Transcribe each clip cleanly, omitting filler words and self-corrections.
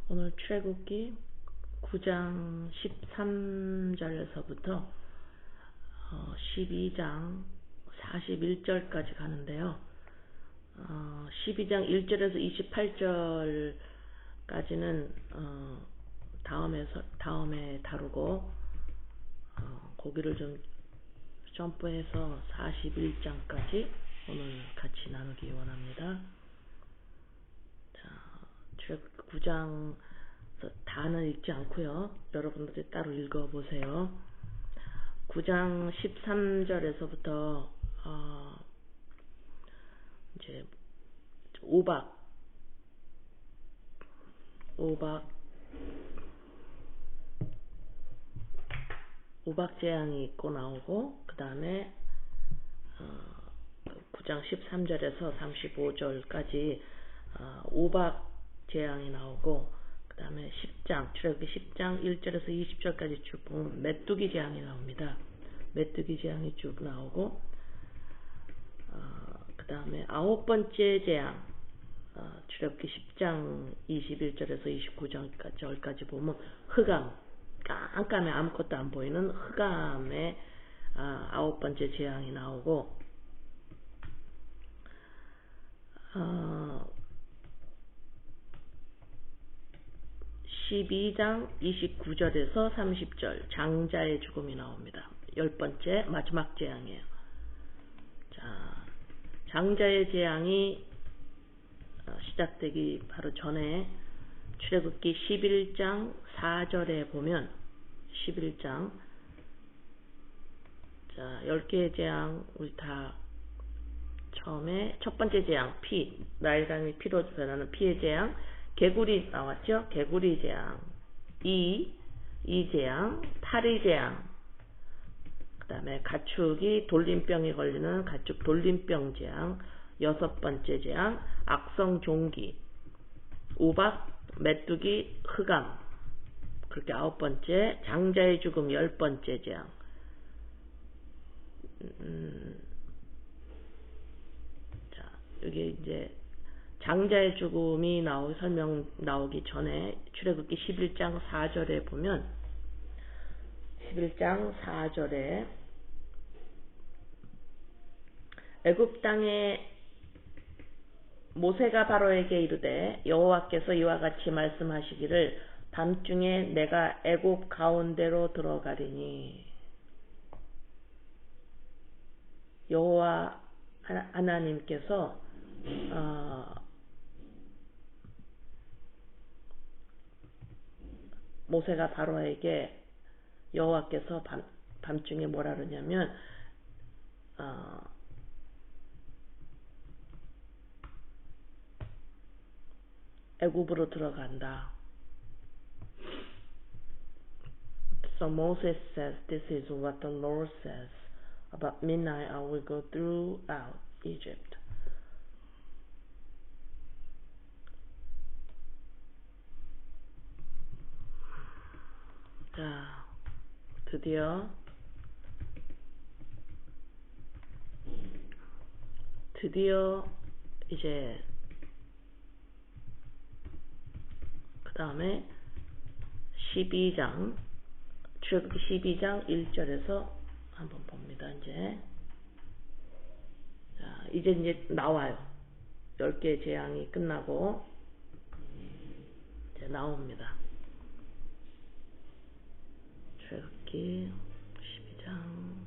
오늘 출애굽기 9장 13절에서부터 12장 41절까지 가는데요. 12장 1절에서 28절까지는 다음에 다루고 거기를 좀 점프해서 41장까지 오늘 같이 나누기 원합니다. 자, 출애굽기 9장 다는 읽지 않고요. 여러분들이 따로 읽어보세요. 9장 13절에서부터 이제 오박 재앙이 있고 나오고, 그 다음에 9장 13절에서 35절까지 오박 재앙이 나오고, 그 다음에 10장, 출애굽기 10장 1절에서 20절까지 쭉 보면 메뚜기 재앙이 나옵니다. 메뚜기 재앙이 쭉 나오고, 그 다음에 9번째 재앙, 출애굽기 10장 21절에서 29절까지 보면 흑암, 깜깜해 아무것도 안 보이는 흑암의 9번째 재앙이 나오고, 12장 29절에서 30절 장자의 죽음이 나옵니다. 10번째 마지막 재앙이에요. 자, 장자의 재앙이 시작되기 바로 전에 출애굽기 11장 4절에 보면 11장, 자, 10개의 재앙 우리 다 처음에 첫 번째 재앙 나일강이 피로 변하는 피의 재앙, 개구리 나왔죠? 개구리 재앙, 이 재앙, 파리 재앙, 그 다음에 가축이 돌림병에 걸리는 가축 돌림병 재앙, 6번째 재앙, 악성 종기, 오박, 메뚜기, 흑암, 그렇게 9번째, 장자의 죽음 10번째 재앙. 자, 여기 이제 장자의 죽음이 설명 나오기 전에 출애굽기 11장 4절에 보면 11장 4절에 애굽 땅에 모세가 바로에게 이르되 여호와께서 이와 같이 말씀하시기를 밤중에 내가 애굽 가운데로 들어가리니, 여호와 하나님께서 모세가 바로에게 여호와께서 밤중에 뭐라 그러냐면 애굽으로 들어간다. So Moses says, this is what the Lord says. About midnight I will go throughout Egypt. 자, 드디어 이제 그 다음에 12장, 출애굽기 12장 1절에서 한번 봅니다. 이제 나와요. 10개의 재앙이 끝나고 이제 나옵니다. 출애굽기 12장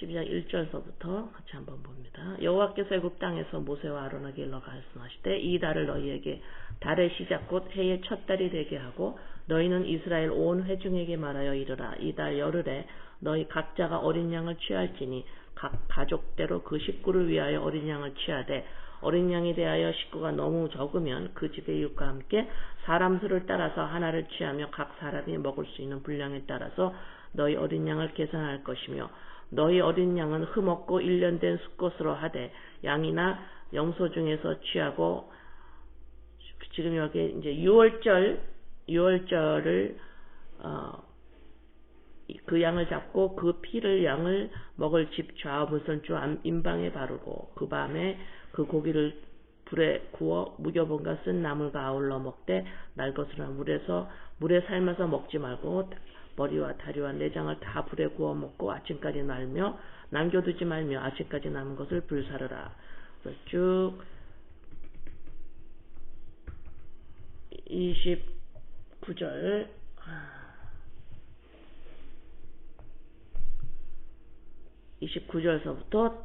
12장 1절서부터 같이 한번 봅니다. 여호와께서 애굽 땅에서 모세와 아론에게 일러 말씀하시되 이 달을 너희에게 달의 시작 곧 해의 첫 달이 되게 하고, 너희는 이스라엘 온 회중에게 말하여 이르라. 이 달 열흘에 너희 각자가 어린 양을 취할지니 각 가족대로 그 식구를 위하여 어린 양을 취하되, 어린 양에 대하여 식구가 너무 적으면 그 집의 이웃과 함께 사람 수를 따라서 하나를 취하며 각 사람이 먹을 수 있는 분량에 따라서 너희 어린 양을 계산할 것이며, 너희 어린 양은 흠없고 1년 된 수컷으로 하되 양이나 염소 중에서 취하고 지금 여기 이제 유월절을 그 양을 잡고 그 피를 양을 먹을 집 좌우무선주 임방에 바르고 그 밤에 그 고기를 불에 구워 무교본과 쓴 나물과 아울러 먹되 날 것으나 물에 삶아서 먹지 말고 머리와 다리와 내장을 다 불에 구워 먹고 아침까지 날며 남겨두지 말며 아침까지 남은 것을 불사르라. 그래서 쭉 29절 29절서부터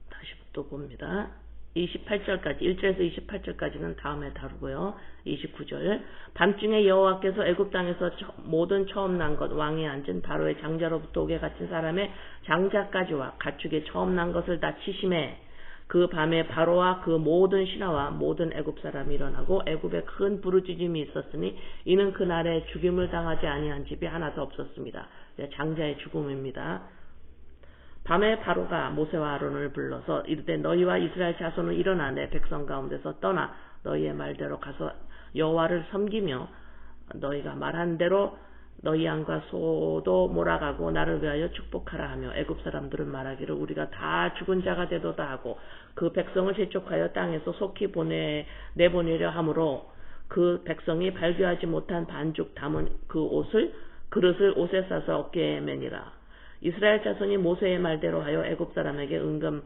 다시 또 봅니다. 28절까지 1절에서 28절까지는 다음에 다루고요. 29절 밤중에 여호와께서 애굽 땅에서 모든 처음 난 것 왕이 앉은 바로의 장자로부터 옥에 갇힌 사람의 장자까지와 가축의 처음 난 것을 다 치심해 그 밤에 바로와 그 모든 신하와 모든 애굽 사람이 일어나고 애굽에 큰 부르짖음이 있었으니 이는 그날에 죽임을 당하지 아니한 집이 하나도 없었습니다. 장자의 죽음입니다. 밤에 바로가 모세와 아론을 불러서 이르되 너희와 이스라엘 자손은 일어나 내 백성 가운데서 떠나 너희의 말대로 가서 여호와를 섬기며 너희가 말한 대로 너희 양과 소도 몰아가고 나를 위하여 축복하라 하며 애굽 사람들은 말하기를 우리가 다 죽은 자가 되도다 하고 그 백성을 재촉하여 땅에서 속히 내보내려 하므로 그 백성이 발교하지 못한 반죽 담은 그 그릇을 옷에 싸서 어깨에 매니라. 이스라엘 자손이 모세의 말대로 하여 애굽 사람에게 은금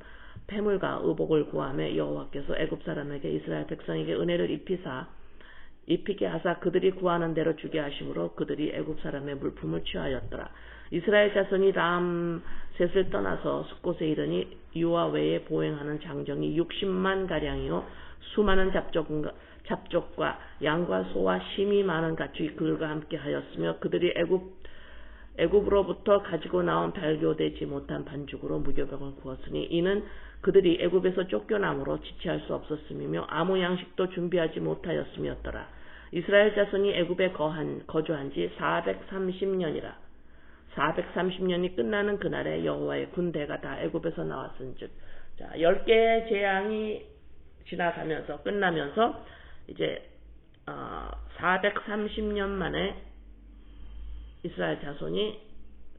패물과 의복을 구하며 여호와께서 애굽 사람에게 이스라엘 백성에게 은혜를 입히게 하사 그들이 구하는 대로 주게 하심으로 그들이 애굽 사람의 물품을 취하였더라. 이스라엘 자손이 람셋을 떠나서 숫곳에 이르니 유아 외에 보행하는 장정이 60만 가량이요 수많은 잡족과 양과 소와 심이 많은 가축이 그들과 함께 하였으며 그들이 애굽으로부터 가지고 나온 발교되지 못한 반죽으로 무교병을 구웠으니 이는 그들이 애굽에서 쫓겨남으로 지체할 수 없었음이며 아무 양식도 준비하지 못하였음이었더라. 이스라엘 자손이 애굽에 거주한 지 430년이라. 430년이 끝나는 그날에 여호와의 군대가 다 애굽에서 나왔은즉. 자, 10개의 재앙이 지나가면서 끝나면서 이제 430년 만에 이스라엘 자손이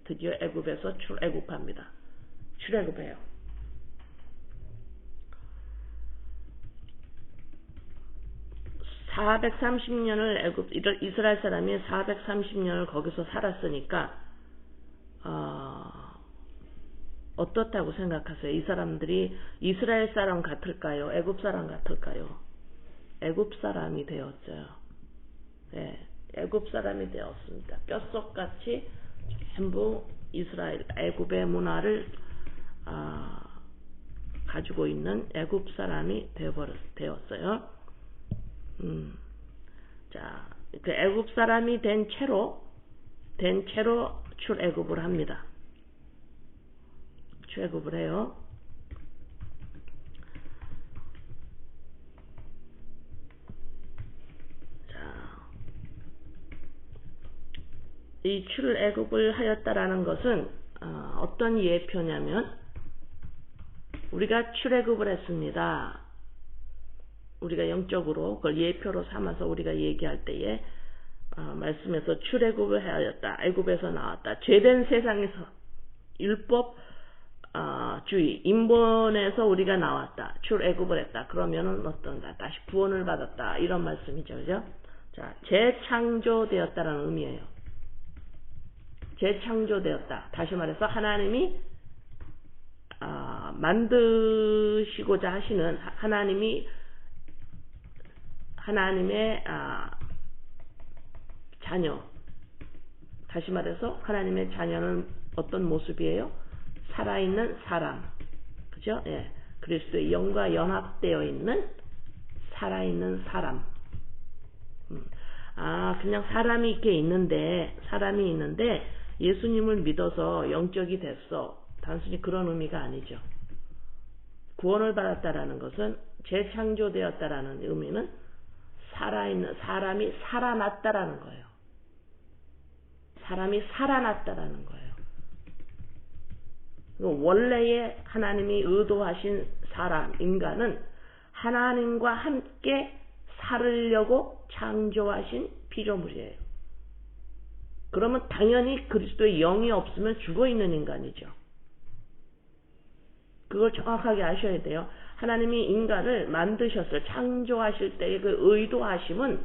드디어 애굽에서 출애굽합니다. 출애굽해요. 430년을 이스라엘 사람이 430년을 거기서 살았으니까 어떻다고 생각하세요? 이 사람들이 이스라엘 사람 같을까요? 애굽 사람 같을까요? 애굽 사람이 되었어요. 네, 애굽 사람이 되었습니다. 뼛속같이 전부 이스라엘 애굽의 문화를 가지고 있는 애굽 사람이 되었어요. 자, 그 애굽 사람이 된 채로 출애굽을 합니다. 출애굽을 해요. 이 출애굽을 하였다라는 것은 어떤 예표냐면 우리가 출애굽을 했습니다. 우리가 영적으로 그걸 예표로 삼아서 우리가 얘기할 때에 말씀에서 출애굽을 하였다. 애굽에서 나왔다. 죄된 세상에서 율법 주의 인본에서 우리가 나왔다. 출애굽을 했다. 그러면은 어떤가? 다시 구원을 받았다. 이런 말씀이죠. 그죠? 자, 재창조되었다라는 의미예요. 재창조되었다. 다시 말해서 하나님이 만드시고자 하시는 하나님의 자녀. 다시 말해서 하나님의 자녀는 어떤 모습이에요? 살아있는 사람. 그죠? 예. 그리스도의 영과 연합되어 있는 살아있는 사람. 그냥 사람이 있는데 예수님을 믿어서 영적이 됐어. 단순히 그런 의미가 아니죠. 구원을 받았다라는 것은 재창조되었다라는 의미는 살아있는 사람이 살아났다라는 거예요. 사람이 살아났다라는 거예요. 원래의 하나님이 의도하신 사람, 인간은 하나님과 함께 살으려고 창조하신 피조물이에요. 그러면 당연히 그리스도의 영이 없으면 죽어있는 인간이죠. 그걸 정확하게 아셔야 돼요. 하나님이 인간을 만드셨어요. 창조하실 때의 그 의도하심은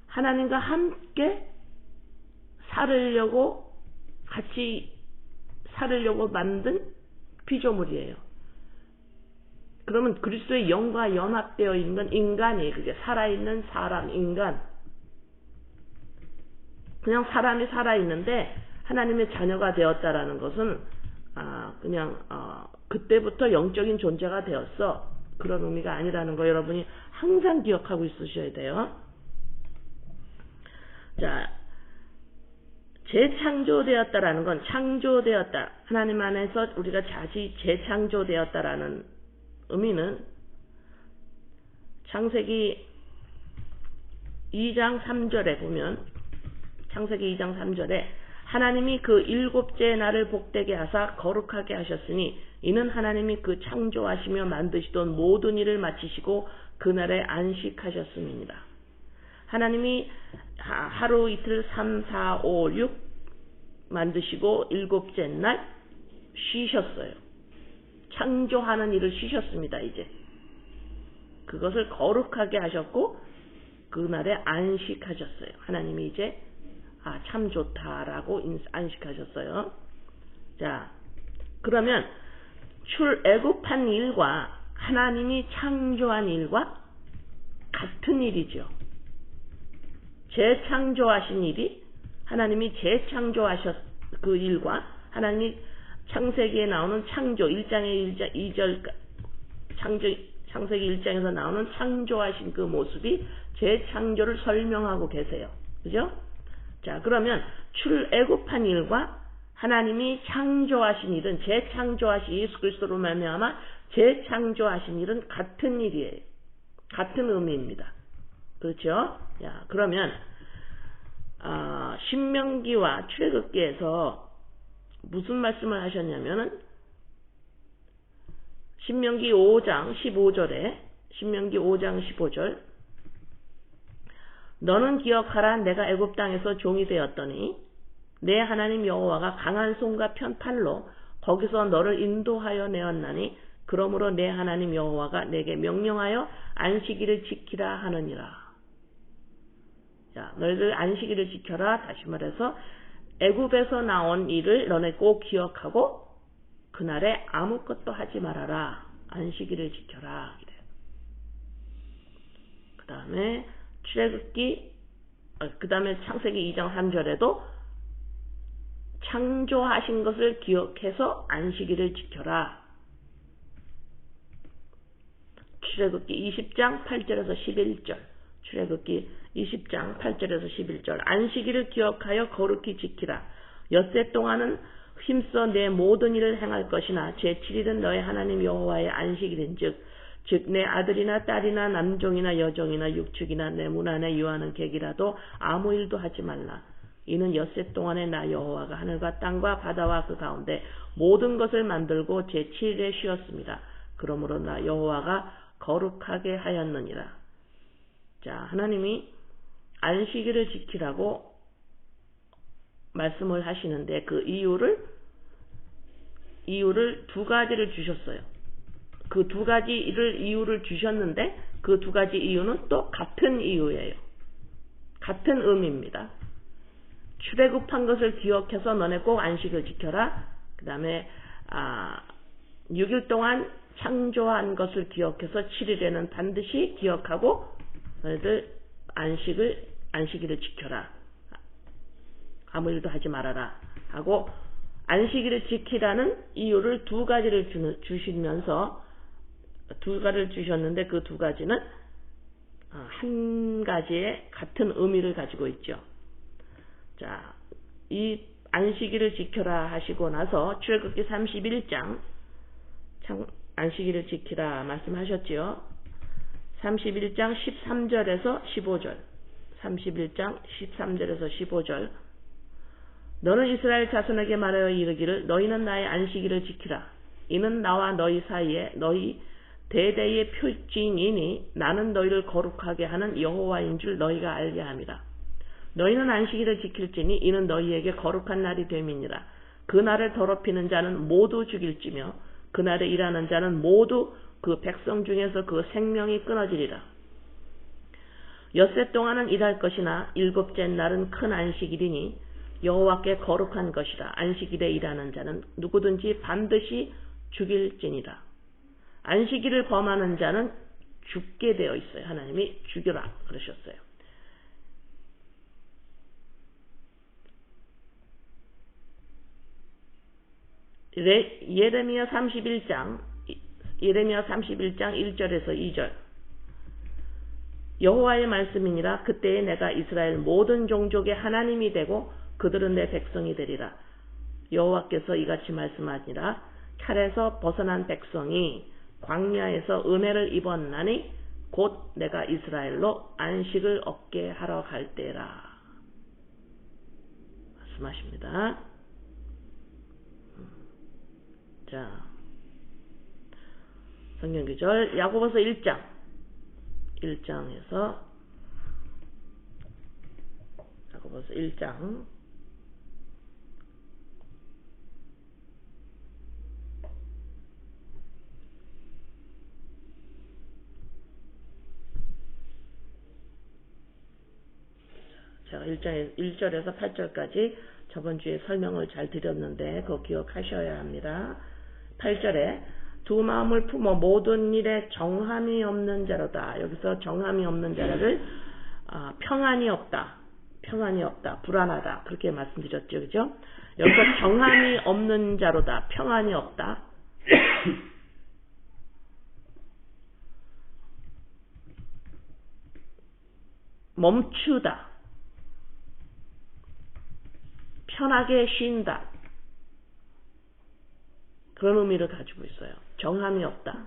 하나님과 함께 같이 살으려고 만든 피조물이에요. 그러면 그리스도의 영과 연합되어 있는 인간이, 그게 살아있는 사람, 인간. 그냥 사람이 살아있는데 하나님의 자녀가 되었다라는 것은 그때부터 영적인 존재가 되었어. 그런 의미가 아니라는 거 여러분이 항상 기억하고 있으셔야 돼요. 자, 재창조되었다라는 건 창조되었다. 하나님 안에서 우리가 다시 재창조되었다라는 의미는 창세기 2장 3절에 보면 창세기 2장 3절에 하나님이 그 일곱째 날을 복되게 하사 거룩하게 하셨으니 이는 하나님이 그 창조하시며 만드시던 모든 일을 마치시고 그날에 안식하셨음이니라. 하나님이 하루 이틀 3, 4, 5, 6 만드시고 일곱째 날 쉬셨어요. 창조하는 일을 쉬셨습니다. 이제 그것을 거룩하게 하셨고 그날에 안식하셨어요. 하나님이 이제 참 좋다라고 안식하셨어요. 자, 그러면 출애굽한 일과 하나님이 창조한 일과 같은 일이죠. 재창조하신 일이 하나님이 재창조하셨 그 일과 하나님이 창세기에 나오는 창조 1장의 2절 창세기 1장에서 나오는 창조하신 그 모습이 재창조를 설명하고 계세요. 그죠? 자, 그러면 출애굽한 일과 하나님이 창조하신 일은 재창조하신 예수 그리스도로 말미암아 재창조하신 일은 같은 일이에요. 같은 의미입니다. 그렇죠? 자, 그러면 신명기와 출애굽기에서 무슨 말씀을 하셨냐면은 신명기 5장 15절 너는 기억하라. 내가 애굽 땅에서 종이 되었더니 내 하나님 여호와가 강한 손과 편팔로 거기서 너를 인도하여 내었나니 그러므로 내 하나님 여호와가 내게 명령하여 안식일을 지키라 하느니라. 자, 너희들 안식일을 지켜라. 다시 말해서 애굽에서 나온 일을 너네 꼭 기억하고 그날에 아무것도 하지 말아라. 안식일을 지켜라. 그 다음에 그 다음에 창세기 2장 3절에도 창조하신 것을 기억해서 안식일을 지켜라. 출애굽기 20장 8절에서 11절 출애굽기 20장 8절에서 11절 안식일을 기억하여 거룩히 지키라. 엿새 동안은 힘써 내 모든 일을 행할 것이나 제7일은 너의 하나님 여호와의 안식일인즉 즉 내 아들이나 딸이나 남종이나 여종이나 육축이나 내 문 안에 유하는 객이라도 아무 일도 하지 말라. 이는 엿새 동안에 나 여호와가 하늘과 땅과 바다와 그 가운데 모든 것을 만들고 제7일에 쉬었습니다. 그러므로 나 여호와가 거룩하게 하였느니라. 자, 하나님이 안식일을 지키라고 말씀을 하시는데 그 이유를 두 가지를 주셨어요. 그 두 가지를 이유를 주셨는데 그 두 가지 이유는 또 같은 이유예요. 같은 의미입니다. 출애굽한 것을 기억해서 너네 꼭 안식을 지켜라. 그 다음에 6일 동안 창조한 것을 기억해서 7일에는 반드시 기억하고 너희들 안식일을 지켜라. 아무 일도 하지 말아라 하고 안식일을 지키라는 이유를 두 가지를 주시면서 두 가지를 주셨는데 그 두 가지는 한 가지의 같은 의미를 가지고 있죠. 자, 이 안식일을 지켜라 하시고 나서 출애굽기 31장 안식일을 지키라 말씀하셨지요. 31장 13절에서 15절 31장 13절에서 15절 너는 이스라엘 자손에게 말하여 이르기를 너희는 나의 안식일을 지키라. 이는 나와 너희 사이에 너희 대대의 표징이니 나는 너희를 거룩하게 하는 여호와인 줄 너희가 알게 함이라. 너희는 안식일을 지킬지니 이는 너희에게 거룩한 날이 됨이니라. 그 날을 더럽히는 자는 모두 죽일지며 그 날에 일하는 자는 모두 그 백성 중에서 그 생명이 끊어지리라. 엿새 동안은 일할 것이나 일곱째 날은 큰 안식일이니 여호와께 거룩한 것이라. 안식일에 일하는 자는 누구든지 반드시 죽일지니라. 안식일을 범하는 자는 죽게 되어 있어요. 하나님이 죽여라 그러셨어요. 예레미야 31장 1절에서 2절. 여호와의 말씀이니라. 그때에 내가 이스라엘 모든 종족의 하나님이 되고 그들은 내 백성이 되리라. 여호와께서 이같이 말씀하니라. 칼에서 벗어난 백성이 광야에서 은혜를 입었나니 곧 내가 이스라엘로 안식을 얻게 하러 갈 때라. 말씀하십니다. 자, 성경구절 야고보서 1장에서 야고보서 1장 제가 1절에서 8절까지 저번 주에 설명을 잘 드렸는데 그거 기억하셔야 합니다. 8절에 두 마음을 품어 모든 일에 정함이 없는 자로다. 여기서 정함이 없는 자를 평안이 없다, 불안하다 그렇게 말씀드렸죠, 그죠? 여기서 정함이 없는 자로다, 평안이 없다. 멈추다, 편하게 쉰다. 그런 의미를 가지고 있어요. 정함이 없다.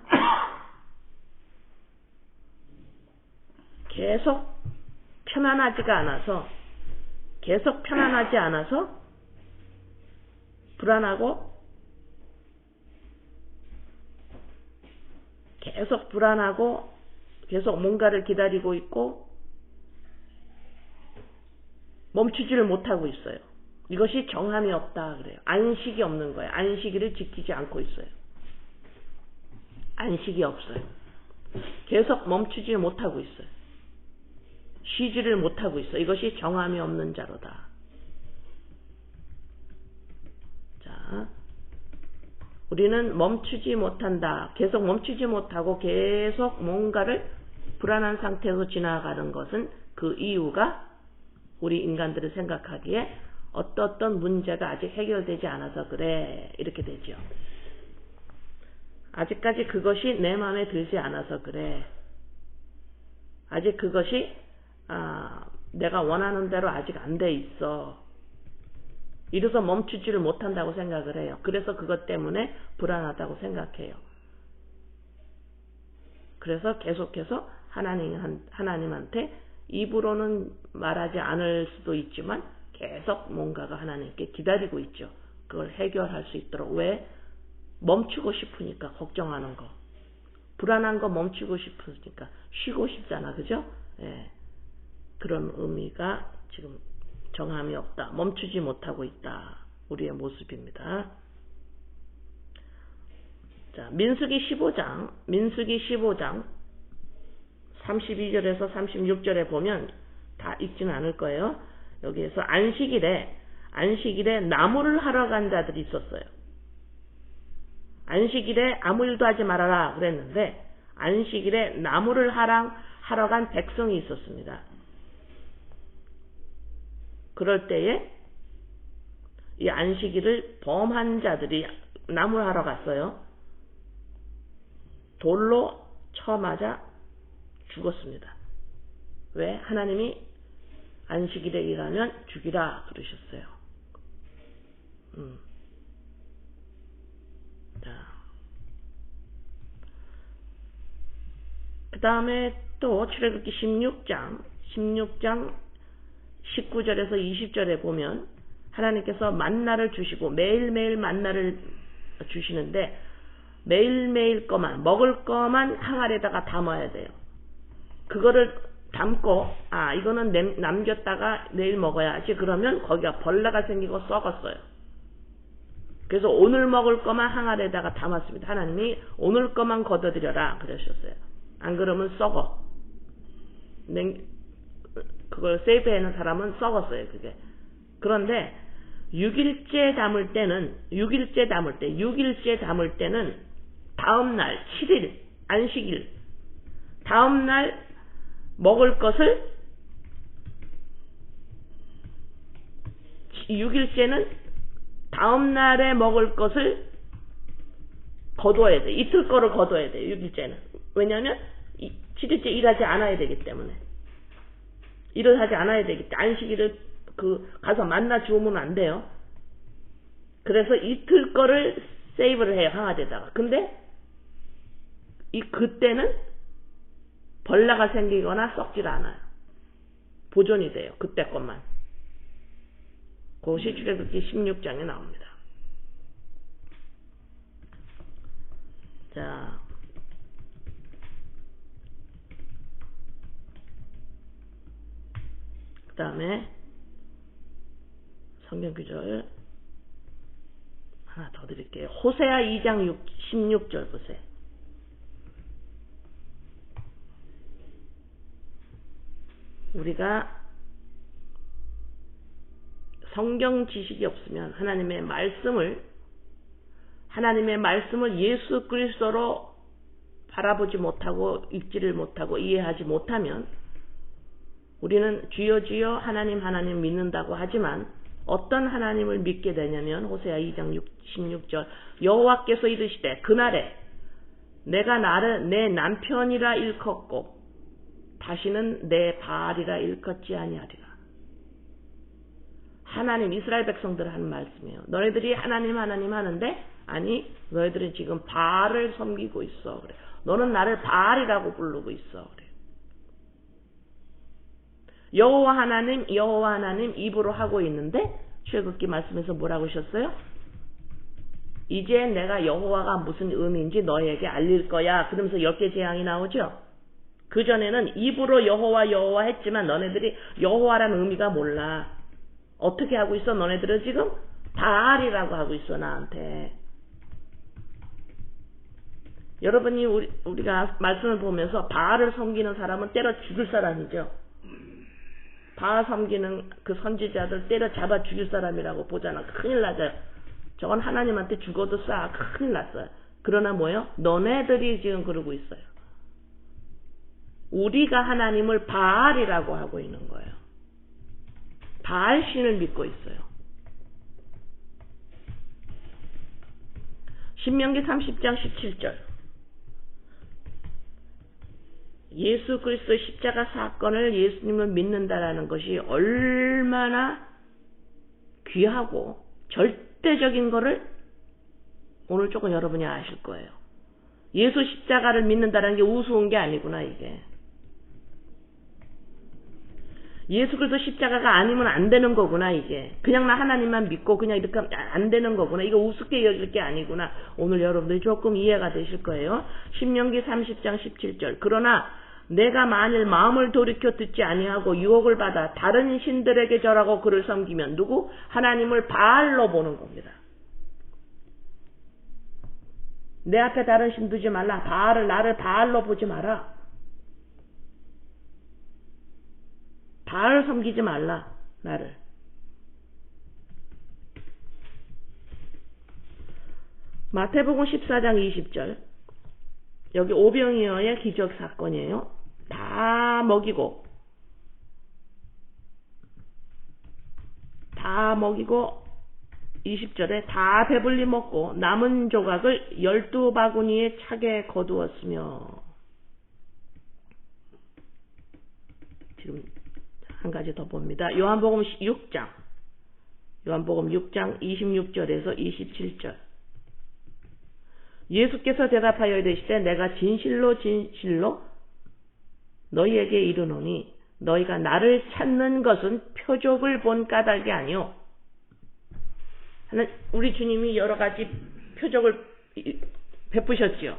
계속 편안하지 않아서 불안하고 계속 뭔가를 기다리고 있고 멈추지를 못하고 있어요. 이것이 정함이 없다 그래요. 안식이 없는 거예요. 안식일을 지키지 않고 있어요. 안식이 없어요. 계속 멈추지 못하고 있어요. 쉬지를 못하고 있어요. 이것이 정함이 없는 자로다. 자, 우리는 멈추지 못한다. 계속 멈추지 못하고 계속 뭔가를 불안한 상태로 지나가는 것은 그 이유가 우리 인간들을 생각하기에 어떤 문제가 아직 해결되지 않아서 그래 이렇게 되죠. 아직까지 그것이 내 마음에 들지 않아서 그래. 아직 그것이 내가 원하는 대로 아직 안 돼 있어. 이래서 멈추지를 못한다고 생각을 해요. 그래서 그것 때문에 불안하다고 생각해요. 그래서 계속해서 하나님한테 입으로는 말하지 않을 수도 있지만 계속 뭔가가 하나님께 기다리고 있죠. 그걸 해결할 수 있도록. 왜? 멈추고 싶으니까. 걱정하는 거. 불안한 거 멈추고 싶으니까. 쉬고 싶잖아. 그죠? 예. 그런 의미가 지금 정함이 없다. 멈추지 못하고 있다. 우리의 모습입니다. 자, 민수기 15장 32절에서 36절에 보면 다 읽지는 않을 거예요. 여기에서 안식일에 나무를 하러 간 자들이 있었어요. 안식일에 아무 일도 하지 말아라 그랬는데 안식일에 나무를 하러 간 백성이 있었습니다. 그럴 때에 이 안식일을 범한 자들이 나무를 하러 갔어요. 돌로 쳐맞아 죽었습니다. 왜? 하나님이 안식일에 일하면 죽이라 그러셨어요. 자, 그 다음에 또 출애굽기 16장 19절에서 20절에 보면 하나님께서 만나를 주시고 매일매일 만나를 주시는데 매일매일 거만 먹을 거만 항아리에다가 담아야 돼요. 그거를 담고 이거는 남겼다가 내일 먹어야지 그러면 거기가 벌레가 생기고 썩었어요. 그래서 오늘 먹을 거만 항아리에다가 담았습니다. 하나님이 오늘 거만 걷어들여라 그러셨어요. 안 그러면 썩어. 그걸 세이브해놓은 사람은 썩었어요. 그게. 그런데 6일째 담을 때는 다음날 7일 안식일 다음날 먹을 것을 6일째는 다음날에 먹을 것을 거둬야 돼. 이틀 거를 거둬야 돼. 6일째는. 왜냐하면 7일째 일하지 않아야 되기 때문에. 일을 하지 않아야 되기 때문에. 안식일을 가서 만나 주우면 안 돼요. 그래서 이틀 거를 세이브를 해요. 항아리에다가. 근데 그때는 벌레가 생기거나 썩질 않아요. 보존이 돼요. 그때 것만. 그것이 출애굽기 16장에 나옵니다. 자, 그 다음에 성경 구절 하나 더 드릴게요. 호세아 2장 16절 보세요. 우리가 성경 지식이 없으면 하나님의 말씀을 예수 그리스도로 바라보지 못하고 읽지를 못하고 이해하지 못하면 우리는 주여 주여 하나님 믿는다고 하지만 어떤 하나님을 믿게 되냐면 호세아 2장 16절 여호와께서 이르시되 그날에 내가 나를 내 남편이라 일컫고 다시는 내 바알이라 일컫지 아니하리라. 하나님 이스라엘 백성들 하는 말씀이에요. 너희들이 하나님 하는데 아니 너희들은 지금 바알을 섬기고 있어. 그래. 너는 나를 바알이라고 부르고 있어. 그래. 여호와 하나님 입으로 하고 있는데 출애굽기 말씀에서 뭐라고 하셨어요? 이제 내가 여호와가 무슨 의미인지 너희에게 알릴 거야. 그러면서 10개 재앙이 나오죠. 그전에는 입으로 여호와 했지만 너네들이 여호와라는 의미가 몰라. 어떻게 하고 있어? 너네들은 지금 바알이라고 하고 있어 나한테. 여러분이 우리가 말씀을 보면서 바알을 섬기는 사람은 때려 죽일 사람이죠. 바알 섬기는 그 선지자들 때려 잡아 죽일 사람이라고 보잖아. 큰일 나죠. 저건 하나님한테 죽어도 큰일 났어요. 그러나 뭐예요? 너네들이 지금 그러고 있어요. 우리가 하나님을 바알이라고 하고 있는 거예요. 바알 신을 믿고 있어요. 신명기 30장 17절 예수 그리스도의 십자가 사건을 예수님을 믿는다라는 것이 얼마나 귀하고 절대적인 거를 오늘 조금 여러분이 아실 거예요. 예수 십자가를 믿는다는 게 우스운 게 아니구나 이게. 예수 그리스도 십자가가 아니면 안 되는 거구나 이게. 그냥 나 하나님만 믿고 그냥 이렇게 하면 안 되는 거구나. 이거 우습게 여길 게 아니구나. 오늘 여러분들이 조금 이해가 되실 거예요. 신명기 30장 17절 그러나 내가 만일 마음을 돌이켜 듣지 아니하고 유혹을 받아 다른 신들에게 절하고 그를 섬기면 누구? 하나님을 바알로 보는 겁니다. 내 앞에 다른 신 두지 말라. 나를 바알로 보지 마라. 바알 섬기지 말라. 나를. 마태복음 14장 20절 여기 오병이어의 기적 사건이에요. 다 먹이고 20절에 다 배불리 먹고 남은 조각을 12바구니에 차게 거두었으며 지금 한 가지 더 봅니다. 요한복음 6장 26절에서 27절 예수께서 대답하여 이르시되 내가 진실로 너희에게 이르노니 너희가 나를 찾는 것은 표적을 본 까닭이 아니요 우리 주님이 여러 가지 표적을 베푸셨지요.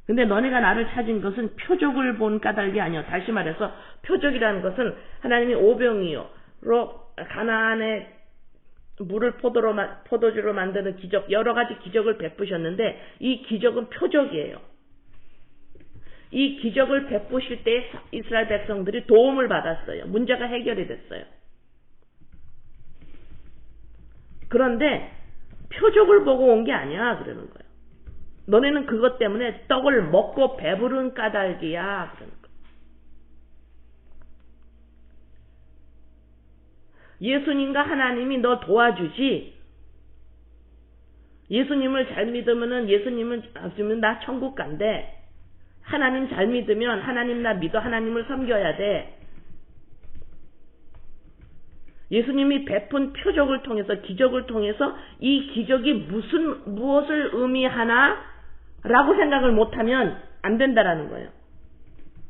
근데 너네가 나를 찾은 것은 표적을 본 까닭이 아니요. 다시 말해서 표적이라는 것은 하나님이 오병이어로 가나안의 물을 포도주로 만드는 기적, 여러 가지 기적을 베푸셨는데 이 기적은 표적이에요. 이 기적을 베푸실 때 이스라엘 백성들이 도움을 받았어요. 문제가 해결이 됐어요. 그런데 표적을 보고 온 게 아니야 그러는 거예요. 너네는 그것 때문에 떡을 먹고 배부른 까닭이야 그러는 거예요. 예수님과 하나님이 너 도와주지. 예수님을 잘 믿으면은 예수님은 나 천국 간대. 하나님 잘 믿으면 하나님 나 믿어. 하나님을 섬겨야 돼. 예수님이 베푼 표적을 통해서 기적을 통해서 이 기적이 무엇을 의미하나라고 생각을 못하면 안 된다라는 거예요.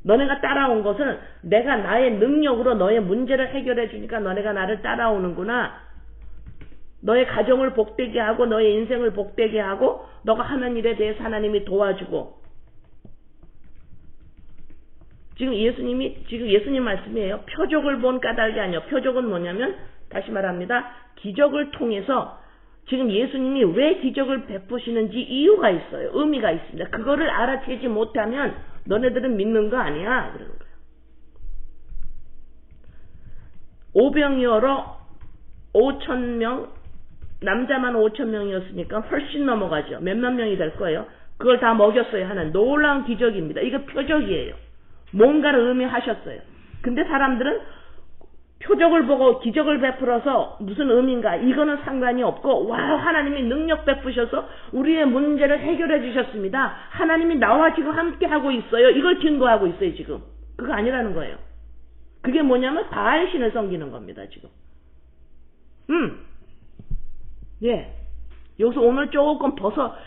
너네가 따라온 것은 내가 나의 능력으로 너의 문제를 해결해 주니까 너네가 나를 따라오는구나. 너의 가정을 복되게 하고 너의 인생을 복되게 하고 너가 하는 일에 대해서 하나님이 도와주고. 지금 예수님 말씀이에요. 표적을 본 까닭이 아니에요. 표적은 뭐냐면 다시 말합니다. 기적을 통해서 지금 예수님이 왜 기적을 베푸시는지 이유가 있어요. 의미가 있습니다. 그거를 알아채지 못하면 너네들은 믿는 거 아니야. 그러는 거예요. 오병이어로 5,000명, 남자만 5,000명이었으니까 훨씬 넘어가죠. 몇만 명이 될 거예요. 그걸 다 먹였어요. 하는 놀라운 기적입니다. 이거 표적이에요. 뭔가를 의미하셨어요. 근데 사람들은 표적을 보고 기적을 베풀어서 무슨 의미인가 이거는 상관이 없고 와 하나님이 능력 베푸셔서 우리의 문제를 해결해 주셨습니다. 하나님이 나와 지금 함께 하고 있어요. 이걸 증거하고 있어요. 지금 그거 아니라는 거예요. 그게 뭐냐면 바알 신을 섬기는 겁니다. 지금 예 여기서 오늘 조금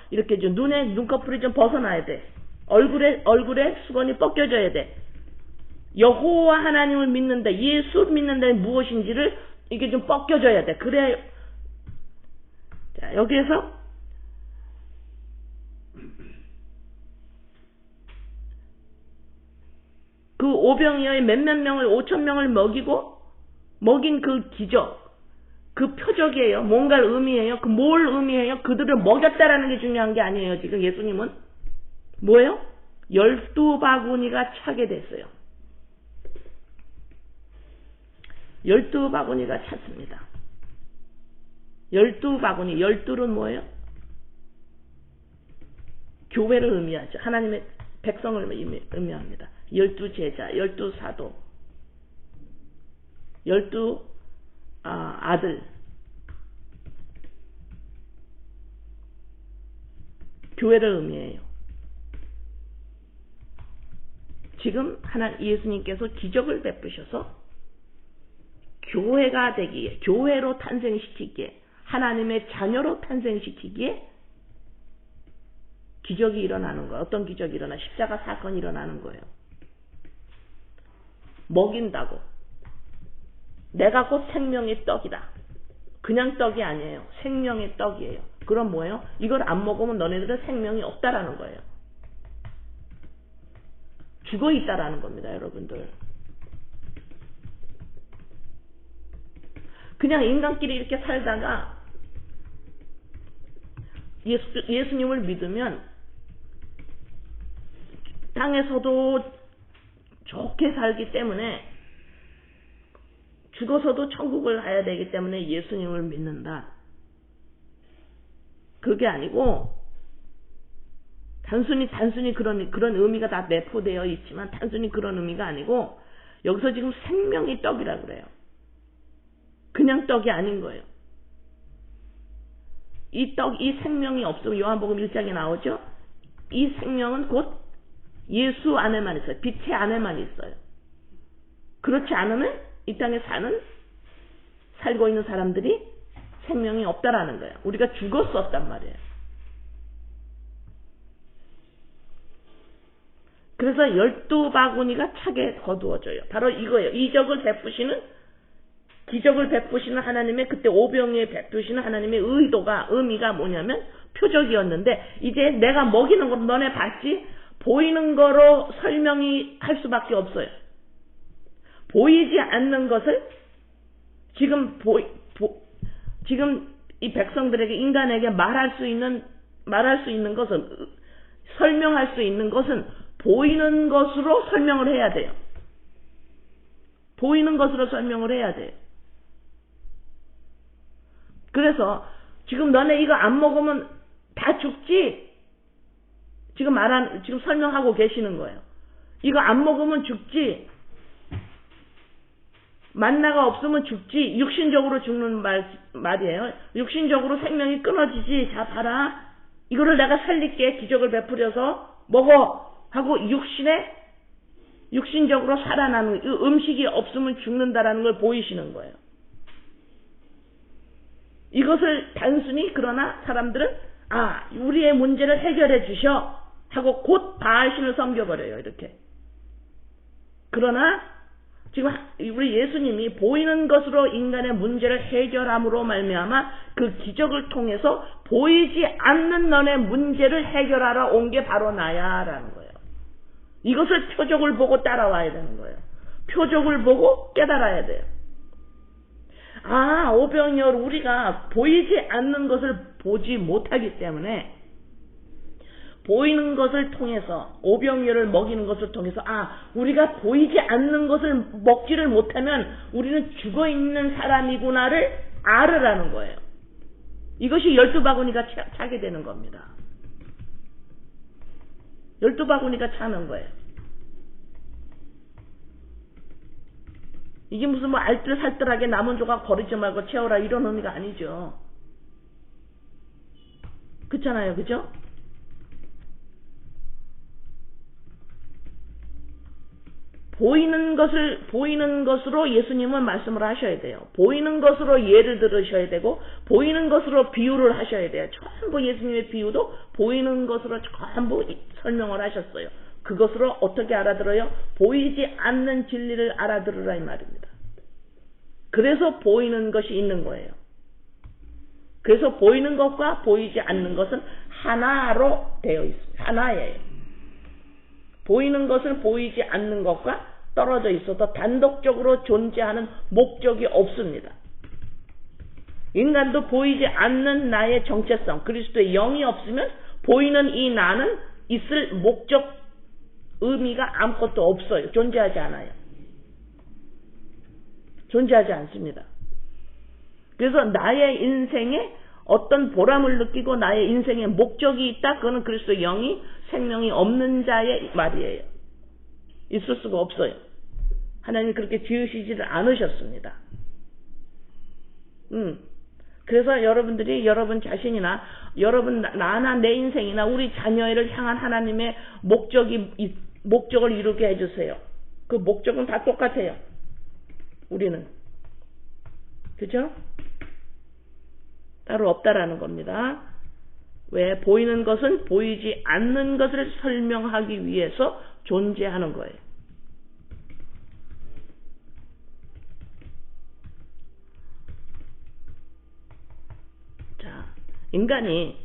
이렇게 좀 눈꺼풀이 좀 벗어나야 돼. 얼굴에 수건이 벗겨져야 돼. 여호와 하나님을 믿는다, 예수 믿는다 무엇인지를 이게 좀 벗겨져야 돼. 그래. 자, 여기에서 그 오병이어의 몇몇 명을 5,000명을 먹인 그 기적, 그 표적이에요. 뭔가를 의미해요. 그 뭘 의미해요? 그들을 먹였다라는 게 중요한 게 아니에요. 지금 예수님은 뭐예요? 12바구니가 차게 됐어요. 12바구니가 찼습니다. 12바구니, 12는 뭐예요? 교회를 의미하죠. 하나님의 백성을 의미합니다. 12제자, 12사도, 12 아들, 교회를 의미해요. 지금 예수님께서 기적을 베푸셔서 교회가 되기에, 교회로 탄생시키기에, 하나님의 자녀로 탄생시키기에 기적이 일어나는 거예요. 어떤 기적이 일어나? 십자가 사건이 일어나는 거예요. 먹인다고. 내가 곧 생명의 떡이다. 그냥 떡이 아니에요. 생명의 떡이에요. 그럼 뭐예요? 이걸 안 먹으면 너네들은 생명이 없다라는 거예요. 죽어 있다라는 겁니다, 여러분들. 그냥 인간끼리 이렇게 살다가 예수님을 믿으면 땅에서도 좋게 살기 때문에 죽어서도 천국을 가야 되기 때문에 예수님을 믿는다. 그게 아니고 단순히 그런 의미가 다 내포되어 있지만 단순히 그런 의미가 아니고 여기서 지금 생명의 떡이라 그래요. 그냥 떡이 아닌 거예요. 이 생명이 없으면 요한복음 1장에 나오죠. 이 생명은 곧 예수 안에만 있어요. 빛의 안에만 있어요. 그렇지 않으면 이 땅에 살고 있는 사람들이 생명이 없다라는 거예요. 우리가 죽었었단 말이에요. 그래서 12바구니가 차게 거두어져요. 바로 이거예요. 이적을 베푸시는 기적을 베푸시는 하나님의 그때 오병이에 베푸시는 하나님의 의미가 뭐냐면 표적이었는데 이제 내가 먹이는 거 너네 봤지? 보이는 거로 설명이 할 수밖에 없어요. 보이지 않는 것을 지금 이 백성들에게 인간에게 말할 수 있는 것은 설명할 수 있는 것은 보이는 것으로 설명을 해야 돼요. 보이는 것으로 설명을 해야 돼요. 그래서 지금 너네 이거 안 먹으면 다 죽지? 지금 설명하고 계시는 거예요. 이거 안 먹으면 죽지? 만나가 없으면 죽지? 육신적으로 죽는 말이에요. 육신적으로 생명이 끊어지지? 자, 봐라. 이거를 내가 살릴게. 기적을 베풀어서 먹어. 하고 육신적으로 살아나는, 음식이 없으면 죽는다라는 걸 보이시는 거예요. 이것을 단순히 그러나 사람들은 우리의 문제를 해결해 주셔 하고 곧 바알신을 섬겨버려요. 이렇게. 그러나 지금 우리 예수님이 보이는 것으로 인간의 문제를 해결함으로 말미암아 그 기적을 통해서 보이지 않는 너네 문제를 해결하러 온 게 바로 나야라는 거예요. 이것을 표적을 보고 따라와야 되는 거예요. 표적을 보고 깨달아야 돼요. 오병이어 우리가 보이지 않는 것을 보지 못하기 때문에 보이는 것을 통해서 오병이어를 먹이는 것을 통해서 우리가 보이지 않는 것을 먹지를 못하면 우리는 죽어있는 사람이구나를 알으라는 거예요. 이것이 12바구니가 차게 되는 겁니다. 12바구니가 차는 거예요. 이게 무슨 알뜰살뜰하게 남은 조각 버리지 말고 채워라 이런 의미가 아니죠. 그렇잖아요. 그죠? 보이는 것으로 예수님은 말씀을 하셔야 돼요. 보이는 것으로 예를 들으셔야 되고, 보이는 것으로 비유를 하셔야 돼요. 전부 예수님의 비유도 보이는 것으로 전부 설명을 하셨어요. 그것으로 어떻게 알아들어요? 보이지 않는 진리를 알아들으라 이 말입니다. 그래서 보이는 것이 있는 거예요. 그래서 보이는 것과 보이지 않는 것은 하나로 되어 있습니다. 하나예요. 보이는 것은 보이지 않는 것과 떨어져 있어도 단독적으로 존재하는 목적이 없습니다. 인간도 보이지 않는 나의 정체성, 그리스도의 영이 없으면 보이는 이 나는 있을 목적, 의미가 아무것도 없어요. 존재하지 않아요. 존재하지 않습니다. 그래서 나의 인생에 어떤 보람을 느끼고 나의 인생에 목적이 있다. 그거는 그리스도의 영이 생명이 없는 자의 말이에요. 있을 수가 없어요. 하나님이 그렇게 지으시지를 않으셨습니다. 그래서 여러분들이 여러분 자신이나 여러분 나나 내 인생이나 우리 자녀를 향한 하나님의 목적을 이루게 해주세요. 그 목적은 다 똑같아요. 우리는. 그죠? 따로 없다라는 겁니다. 왜? 보이는 것은 보이지 않는 것을 설명하기 위해서 존재하는 거예요. 자, 인간이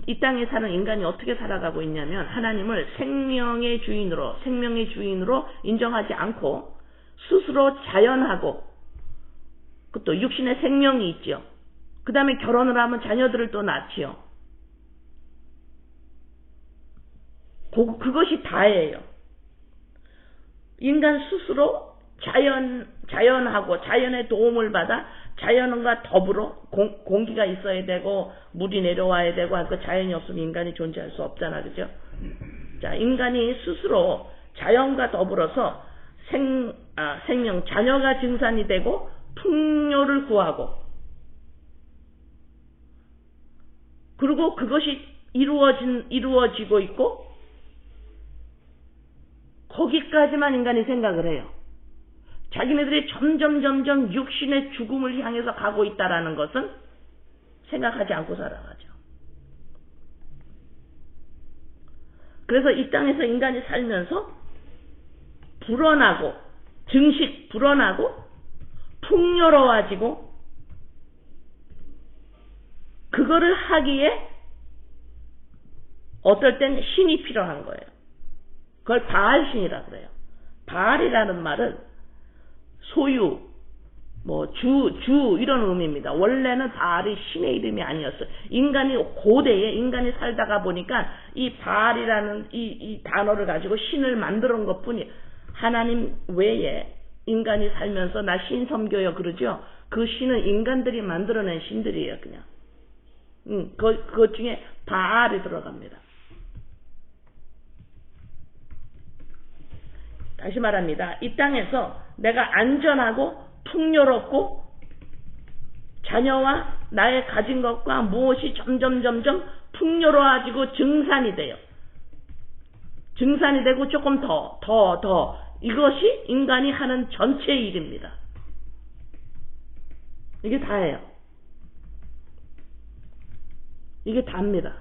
이 땅에 사는 인간이 어떻게 살아가고 있냐면 하나님을 생명의 주인으로 인정하지 않고 스스로 자연하고 또 육신의 생명이 있죠. 그 다음에 결혼을 하면 자녀들을 또 낳지요. 그것이 다예요. 인간 스스로 자연하고 자연의 도움을 받아 자연과 더불어 공기가 있어야 되고 물이 내려와야 되고 그 자연이 없으면 인간이 존재할 수 없잖아. 그죠? 자, 인간이 스스로 자연과 더불어서 생명, 자녀가 증산이 되고 풍요를 구하고 그리고 그것이 이루어지고 있고 거기까지만 인간이 생각을 해요. 자기네들이 점점 육신의 죽음을 향해서 가고 있다라는 것은 생각하지 않고 살아가죠. 그래서 이 땅에서 인간이 살면서 불어나고 증식 불어나고 풍요로워지고 그거를 하기에 어떨 땐 신이 필요한 거예요. 그걸 바알신이라 그래요. 바알이라는 말은 소유, 주 이런 의미입니다. 원래는 바알이 신의 이름이 아니었어요. 고대에 인간이 살다가 보니까 이 바알이라는 이 단어를 가지고 신을 만들어 온 것뿐이에요. 하나님 외에 인간이 살면서 나 신 섬겨요 그러죠. 그 신은 인간들이 만들어낸 신들이에요. 그냥 그것 중에 바알이 들어갑니다. 다시 말합니다. 이 땅에서 내가 안전하고 풍요롭고 자녀와 나의 가진 것과 무엇이 점점 풍요로워지고 증산이 돼요. 증산이 되고 조금 더 이것이 인간이 하는 전체의 일입니다. 이게 다예요. 이게 다입니다.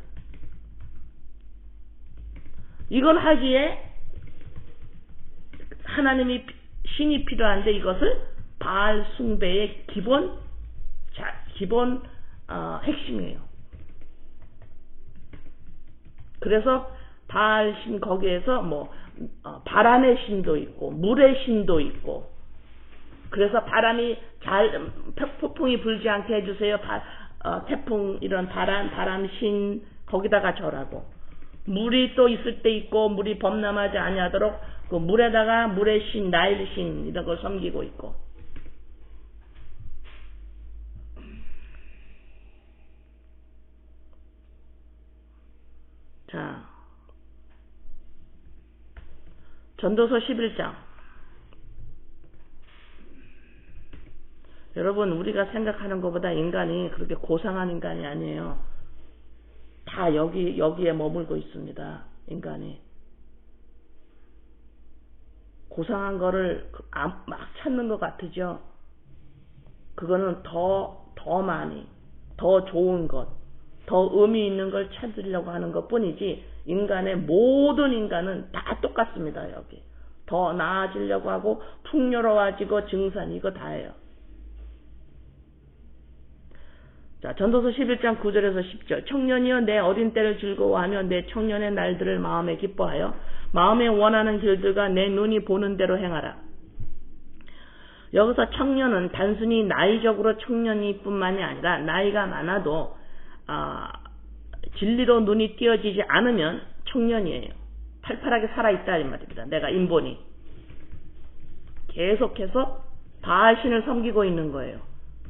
이걸 하기에 하나님이 신이 필요한데 이것을 바알 숭배의 기본 핵심이에요. 그래서 바알 신 거기에서 바람의 신도 있고 물의 신도 있고 그래서 바람이 폭풍이 불지 않게 해주세요. 태풍 이런 바람 신 거기다가 절하고 물이 또 있을 때 있고 물이 범람하지 아니하도록 그 물에다가 물의 신 나일 신 이런 걸 섬기고 있고 자 전도서 11장 여러분 우리가 생각하는 것보다 인간이 그렇게 고상한 인간이 아니에요. 다 여기에 머물고 있습니다. 인간이 고상한 거를 막 찾는 것 같으죠. 그거는 더 많이 더 좋은 것 더 의미 있는 걸 찾으려고 하는 것 뿐이지 모든 인간은 다 똑같습니다. 여기 더 나아지려고 하고 풍요로워지고 증산 이거 다예요. 자, 전도서 11장 9절에서 10절 청년이여 내 어린 때를 즐거워하며 내 청년의 날들을 마음에 기뻐하여 마음에 원하는 길들과 내 눈이 보는 대로 행하라. 여기서 청년은 단순히 나이적으로 청년이 뿐만이 아니라 나이가 많아도 진리로 눈이 띄어지지 않으면 청년이에요. 팔팔하게 살아있다 이 말입니다. 내가 인본이 계속해서 바알신을 섬기고 있는 거예요.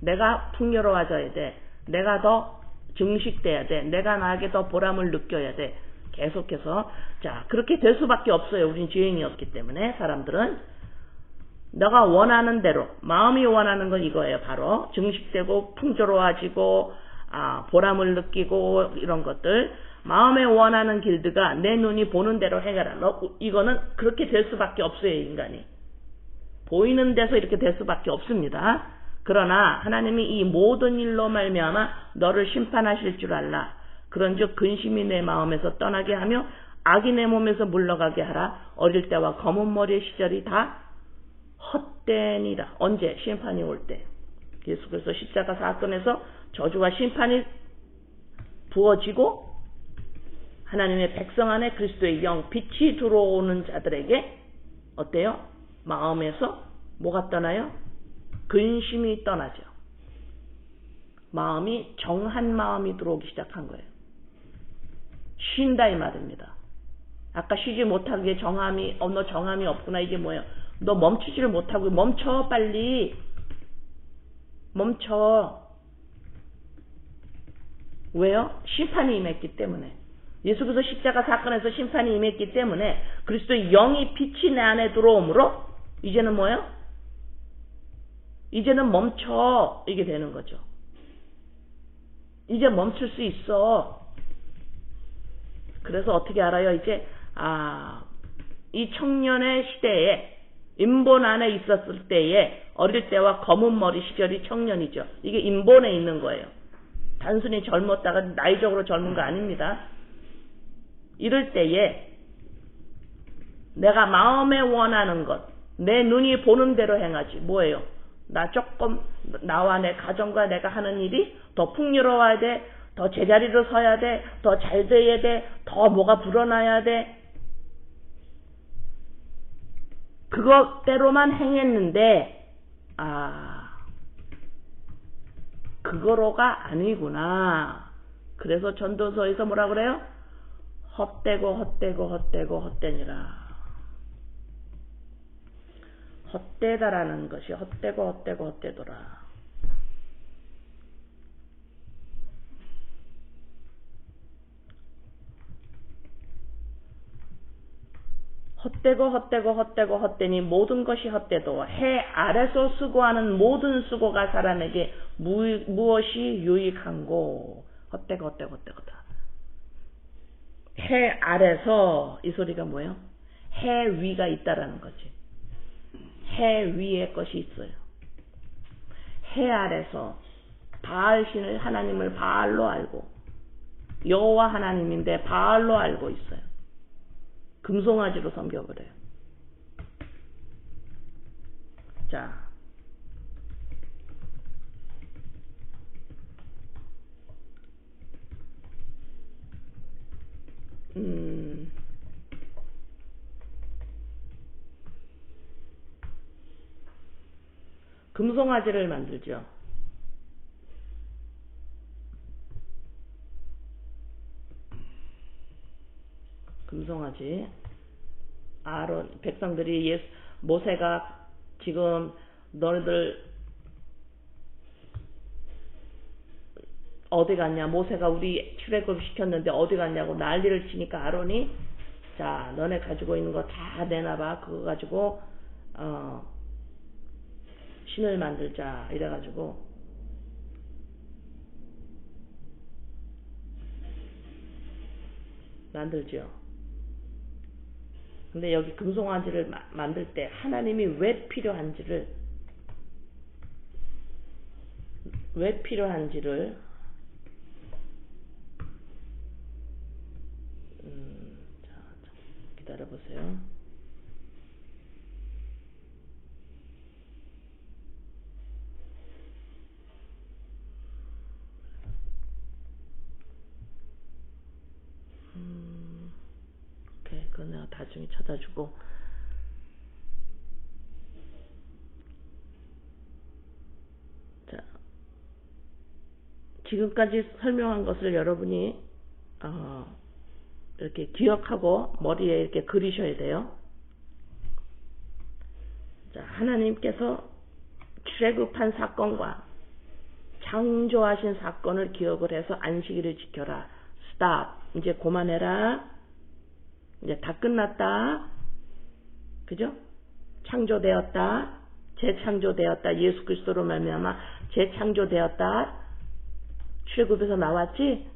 내가 풍요로워져야 돼. 내가 더 증식돼야 돼. 내가 나에게 더 보람을 느껴야 돼. 계속해서 자 그렇게 될 수밖에 없어요. 우린 죄인이었기 때문에 사람들은 너가 원하는 대로 마음이 원하는 건 이거예요. 바로 증식되고 풍조로워지고 보람을 느끼고 이런 것들 마음에 원하는 길드가 내 눈이 보는 대로 해결하. 이거는 그렇게 될 수밖에 없어요. 인간이 보이는 데서 이렇게 될 수밖에 없습니다. 그러나 하나님이 이 모든 일로 말미암아 너를 심판하실 줄 알라. 그런즉 근심이 내 마음에서 떠나게 하며 악이 내 몸에서 물러가게 하라. 어릴 때와 검은 머리의 시절이 다 헛되니라. 언제? 심판이 올 때. 예수 그리스도 십자가 사건에서 저주와 심판이 부어지고 하나님의 백성 안에 그리스도의 영 빛이 들어오는 자들에게 어때요? 마음에서 뭐가 떠나요? 근심이 떠나죠. 마음이 정한 마음이 들어오기 시작한 거예요. 쉰다 이 말입니다. 아까 쉬지 못하게 너 정함이 없구나. 이게 뭐예요? 너 멈추지를 못하고 멈춰 빨리 멈춰. 왜요? 심판이 임했기 때문에. 예수 그리스도 십자가 사건에서 심판이 임했기 때문에 그리스도의 영이 빛이 내 안에 들어오므로 이제는 뭐예요? 이제는 멈춰. 이게 되는 거죠. 이제 멈출 수 있어. 그래서 어떻게 알아요? 이제 이 청년의 시대에 인본 안에 있었을 때에 어릴 때와 검은 머리 시절이 청년이죠. 이게 인본에 있는 거예요. 단순히 젊었다가 나이적으로 젊은 거 아닙니다. 이럴 때에 내가 마음에 원하는 것 내 눈이 보는 대로 행하지. 뭐예요? 나 조금 나와 내 가정과 내가 하는 일이 더 풍요로워야 돼. 더 제자리로 서야 돼. 더 잘 돼야 돼. 더 뭐가 불어나야 돼. 그것대로만 행했는데 그거로가 아니구나. 그래서 전도서에서 뭐라 그래요? 헛되니라. 헛되다라는 것이 헛되더라. 헛되니 모든 것이 헛되도 해 아래서 수고하는 모든 수고가 사람에게 무엇이 유익한고. 헛되고다. 해 아래서 이 소리가 뭐예요? 해 위가 있다라는 거지. 해 위에 것이 있어요. 해 아래서 바알신을 하나님을 바알로 알고 여호와 하나님인데 바알로 알고 있어요. 금송아지로 섬겨버려요. 자, 금송아지를 만들죠. 금송아지. 아론 백성들이 모세가 지금 너희들 어디 갔냐? 모세가 우리 출애굽 시켰는데 어디 갔냐고 난리를 치니까 아론이 자, 너네 가지고 있는 거 다 내놔봐. 그거 가지고 신을 만들자. 이래가지고 만들죠. 근데 여기 금송아지를 만들 때 하나님이 왜 필요한지를 자, 기다려보세요. 오케이, 그건 내가 나중에 찾아주고. 자, 지금까지 설명한 것을 여러분이 이렇게 기억하고 머리에 이렇게 그리셔야 돼요. 자, 하나님께서 출애굽한 사건과 창조하신 사건을 기억을 해서 안식일을 지켜라. 스탑. 이제 그만해라. 이제 다 끝났다. 그죠? 창조되었다. 재창조되었다. 예수 그리스도로 말미암아 재창조되었다. 출애굽에서 나왔지?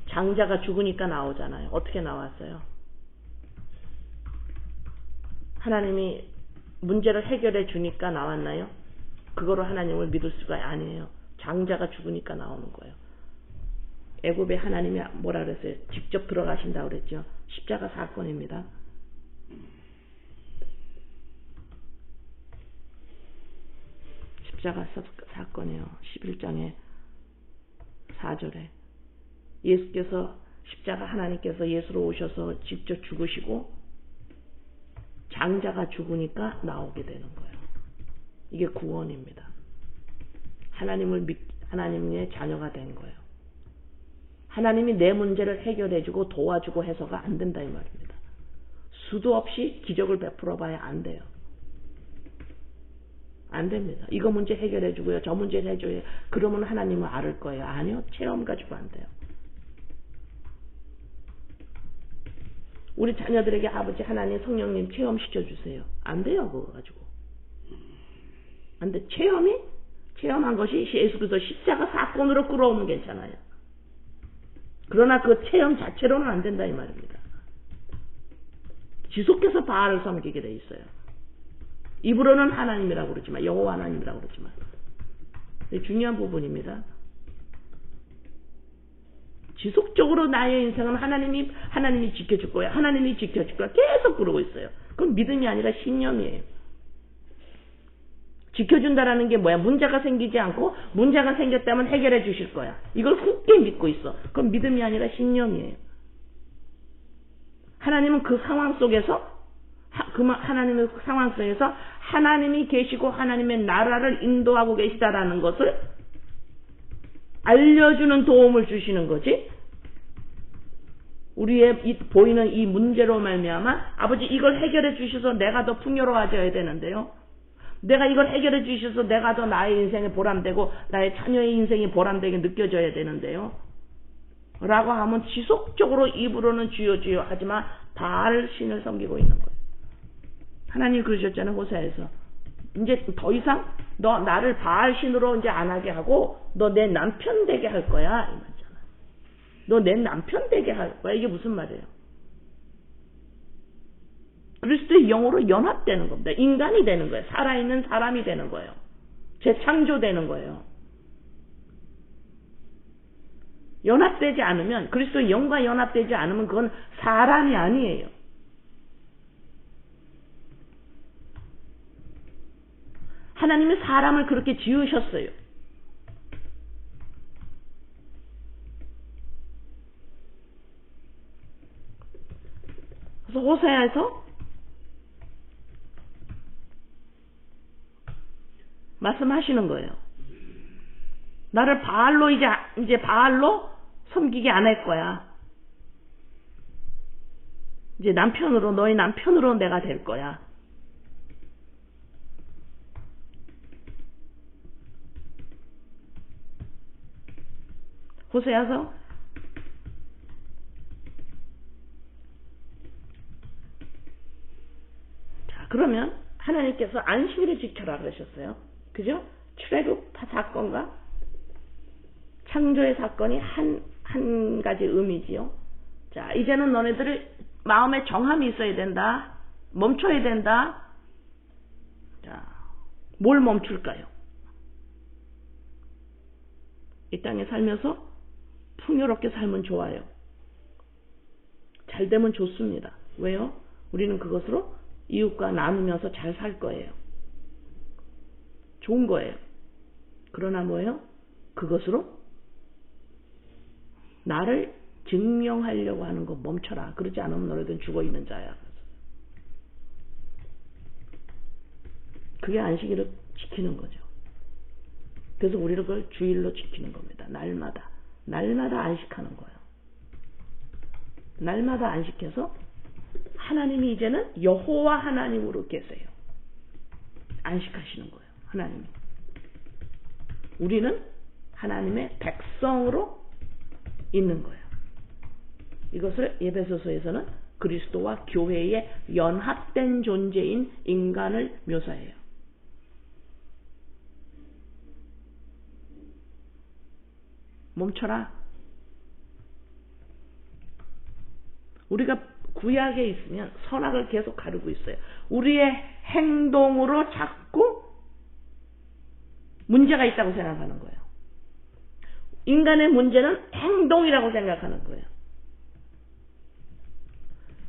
장자가 죽으니까 나오잖아요. 어떻게 나왔어요? 하나님이 문제를 해결해 주니까 나왔나요? 그거로 하나님을 믿을 수가 아니에요. 장자가 죽으니까 나오는 거예요. 애굽에 하나님이 뭐라 그랬어요? 직접 들어가신다고 그랬죠. 십자가 사건입니다. 십자가 사건이에요. 11장에 4절에 예수께서 십자가 하나님께서 예수로 오셔서 직접 죽으시고 장자가 죽으니까 나오게 되는 거예요. 이게 구원입니다. 하나님의 자녀가 된 거예요. 하나님이 내 문제를 해결해주고 도와주고 해서가 안 된다 이 말입니다. 수도 없이 기적을 베풀어 봐야 안 돼요. 안 됩니다. 이거 문제 해결해주고요. 저 문제를 해줘요. 그러면 하나님을 알을 거예요. 아니요. 체험 가지고 안 돼요. 우리 자녀들에게 아버지 하나님 성령님 체험시켜주세요. 안 돼요. 그거 가지고. 안 돼. 체험한 것이 예수 그리스도 십자가 사건으로 끌어오면 괜찮아요. 그러나 그 체험 자체로는 안 된다 이 말입니다. 지속해서 바알을 섬기게 돼 있어요. 입으로는 하나님이라고 그러지만 여호와 하나님이라고 그러지만 중요한 부분입니다. 지속적으로 나의 인생은 하나님이 지켜줄 거야. 하나님이 지켜줄 거야. 계속 그러고 있어요. 그건 믿음이 아니라 신념이에요. 지켜준다라는 게 뭐야? 문제가 생기지 않고 문제가 생겼다면 해결해 주실 거야. 이걸 굳게 믿고 있어. 그건 믿음이 아니라 신념이에요. 하나님은 그 상황 속에서 하나님의 상황 속에서 하나님이 계시고 하나님의 나라를 인도하고 계시다라는 것을 알려주는 도움을 주시는 거지. 우리의 보이는 이 문제로 말미암아 아버지 이걸 해결해 주셔서 내가 더 풍요로워져야 되는데요. 내가 이걸 해결해 주셔서 내가 더 나의 인생에 보람되고 나의 자녀의 인생이 보람되게 느껴져야 되는데요. 라고 하면 지속적으로 입으로는 주여 주여 하지만 바알 신을 섬기고 있는 거예요. 하나님 그러셨잖아요. 호세아에서. 이제 더 이상 너 나를 바알 신으로 이제 안 하게 하고 너 내 남편 되게 할 거야. 이 말이잖아. 너 내 남편 되게 할 거야. 이게 무슨 말이에요? 그리스도의 영으로 연합되는 겁니다. 인간이 되는 거예요. 살아있는 사람이 되는 거예요. 재창조되는 거예요. 연합되지 않으면 그리스도의 영과 연합되지 않으면 그건 사람이 아니에요. 하나님이 사람을 그렇게 지으셨어요. 그래서 호세아에서 말씀하시는 거예요. 나를 바알로 이제 바알로 섬기게 안 할 거야. 이제 남편으로 너희 남편으로 내가 될 거야. 호세아서 자 그러면 하나님께서 안식일을 지켜라 그러셨어요. 그죠? 출애굽 사건과 창조의 사건이 한 가지 의미지요. 자 이제는 너네들이 마음에 정함이 있어야 된다. 멈춰야 된다. 자 뭘 멈출까요? 이 땅에 살면서 풍요롭게 살면 좋아요. 잘 되면 좋습니다. 왜요? 우리는 그것으로 이웃과 나누면서 잘 살 거예요. 좋은 거예요. 그러나 뭐예요? 그것으로 나를 증명하려고 하는 거 멈춰라. 그러지 않으면 너희들은 죽어있는 자야. 그게 안식일을 지키는 거죠. 그래서 우리를 그걸 주일로 지키는 겁니다. 날마다 안식하는 거예요. 날마다 안식해서 하나님이 이제는 여호와 하나님으로 계세요. 안식하시는 거예요. 하나님이. 우리는 하나님의 백성으로 있는 거예요. 이것을 에베소서에서는 그리스도와 교회의 연합된 존재인 인간을 묘사해요. 멈춰라. 우리가 구약에 있으면 선악을 계속 가르고 있어요. 우리의 행동으로 자꾸 문제가 있다고 생각하는 거예요. 인간의 문제는 행동이라고 생각하는 거예요.